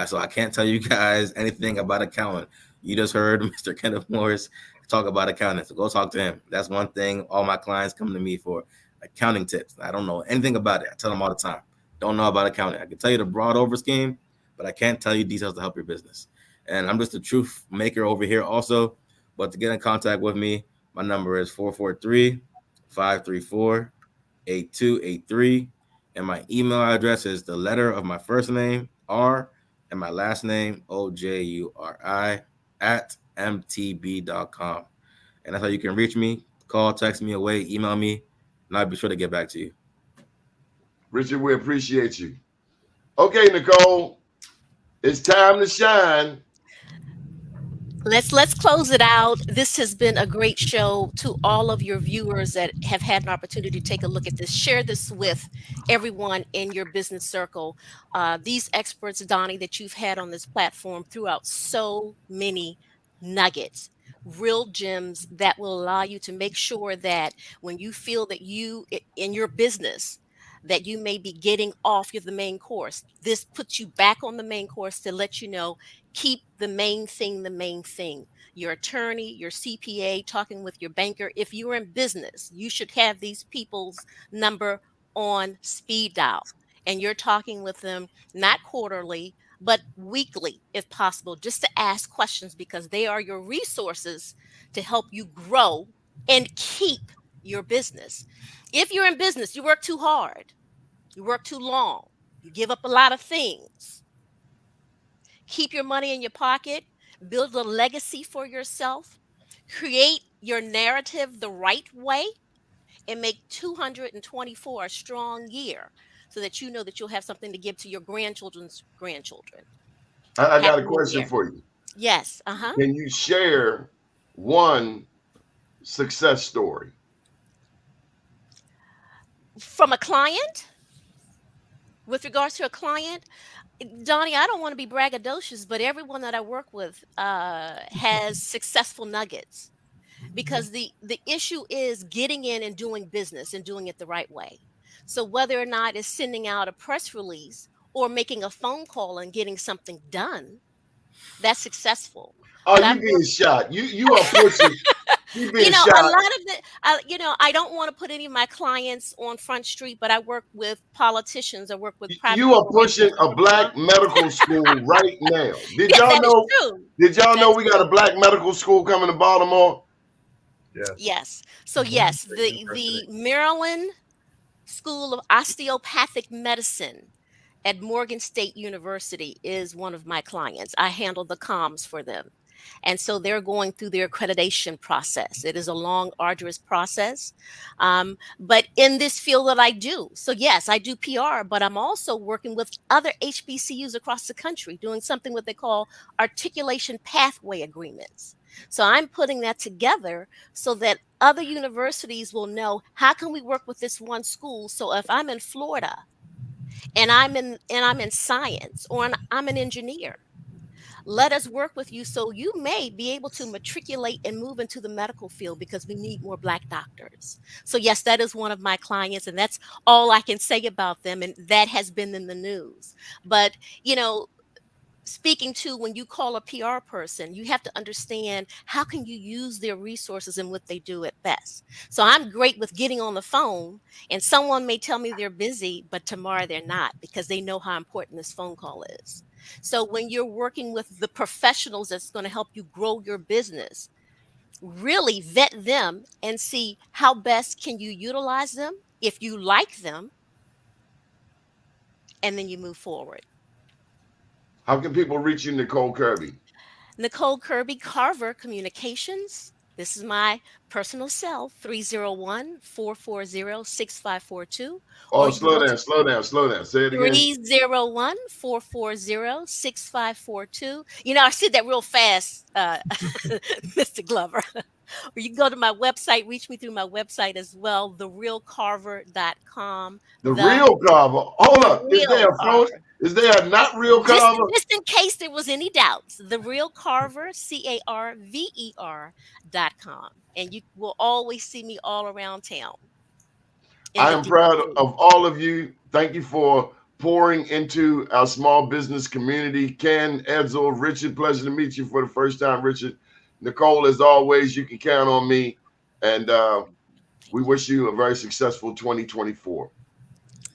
so I can't tell you guys anything about accounting. You just heard Mr. Kenneth Morris talk about accounting, so go talk to him. That's one thing all my clients come to me for. accounting tips. I don't know anything about it. I tell them all the time, don't know about accounting. I can tell you the broad over scheme, but I can't tell you details to help your business. And I'm just a truth maker over here also. But to get in contact with me, my number is 443-534-8283. And my email address is the letter of my first name, R, and my last name, OJURI, @mtb.com. And that's how you can reach me. Call, text me away, email me, and I'll be sure to get back to you. Richard, we appreciate you. Okay, Nicole, it's time to shine. Let's close it out. This has been a great show. To all of your viewers that have had an opportunity to take a look at this, share this with everyone in your business circle. These experts, Doni, that you've had on this platform throughout so many nuggets, real gems that will allow you to make sure that when you feel that you in your business that you may be getting off the main course, this puts you back on the main course to let you know, keep the main thing the main thing. Your attorney, your CPA, talking with your banker. If you're in business, you should have these people's number on speed dial, and you're talking with them not quarterly but weekly if possible, just to ask questions, because they are your resources to help you grow and keep your business. If you're in business, you work too hard, you work too long, you give up a lot of things. Keep your money in your pocket, build a legacy for yourself, create your narrative the right way, and make 224 a strong year so that you know that you'll have something to give to your grandchildren's grandchildren. I got Happy a New question Year. for you. Yes. Can you share one success story? From a client? With regards to a client, Doni, I don't want to be braggadocious, but everyone that I work with has successful nuggets, because the issue is getting in and doing business and doing it the right way. So whether or not it's sending out a press release or making a phone call and getting something done, that's successful. Oh, But you I've being shot. You are pushing. You being a shot. lot of the, I don't want to put any of my clients on Front Street, but I work with politicians. I work with private You are pushing corporations. a black medical school right now. Did Yes, y'all that is know? true. Did y'all know That's we got a black medical school coming to Baltimore? Yes. So yes, the Maryland School of Osteopathic Medicine at Morgan State University is one of my clients. I handle the comms for them. And so they're going through their accreditation process. It is a long, arduous process. But in this field that I do, so yes, I do PR, but I'm also working with other HBCUs across the country doing something what they call articulation pathway agreements. So I'm putting that together so that other universities will know, how can we work with this one school? So if I'm in Florida and I'm in science, or I'm an engineer, let us work with you so you may be able to matriculate and move into the medical field, because we need more Black doctors. So yes, that is one of my clients, and that's all I can say about them, and that has been in the news. But speaking to, when you call a PR person, you have to understand, how can you use their resources and what they do at best. So I'm great with getting on the phone, and someone may tell me they're busy, but tomorrow they're not, because they know how important this phone call is. So when you're working with the professionals that's going to help you grow your business, really vet them and see how best can you utilize them, if you like them, and then you move forward. How can people reach you, Nicole Kirby? Nicole Kirby, Carver Communications. This is my personal cell, 301-440-6542. Oh, slow down. Say it again. 301-440-6542. I said that real fast, Mr. Glover. Or you can go to my website, reach me through my website as well, therealcarver.com. The real Carver. Hold up. Is there a phone? Carver. Is there a not real Carver? Just in case there was any doubts, the real Carver, CARVER.com. And you will always see me all around town. I am proud of all of you. Thank you for pouring into our small business community. Ken, Edsel, Richard, pleasure to meet you for the first time, Richard. Nicole, as always, you can count on me. And We wish you a very successful 2024.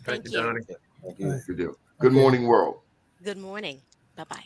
Thank you, you. Donnie. Thank you. Good deal. Good morning, world. Good morning. Bye-bye.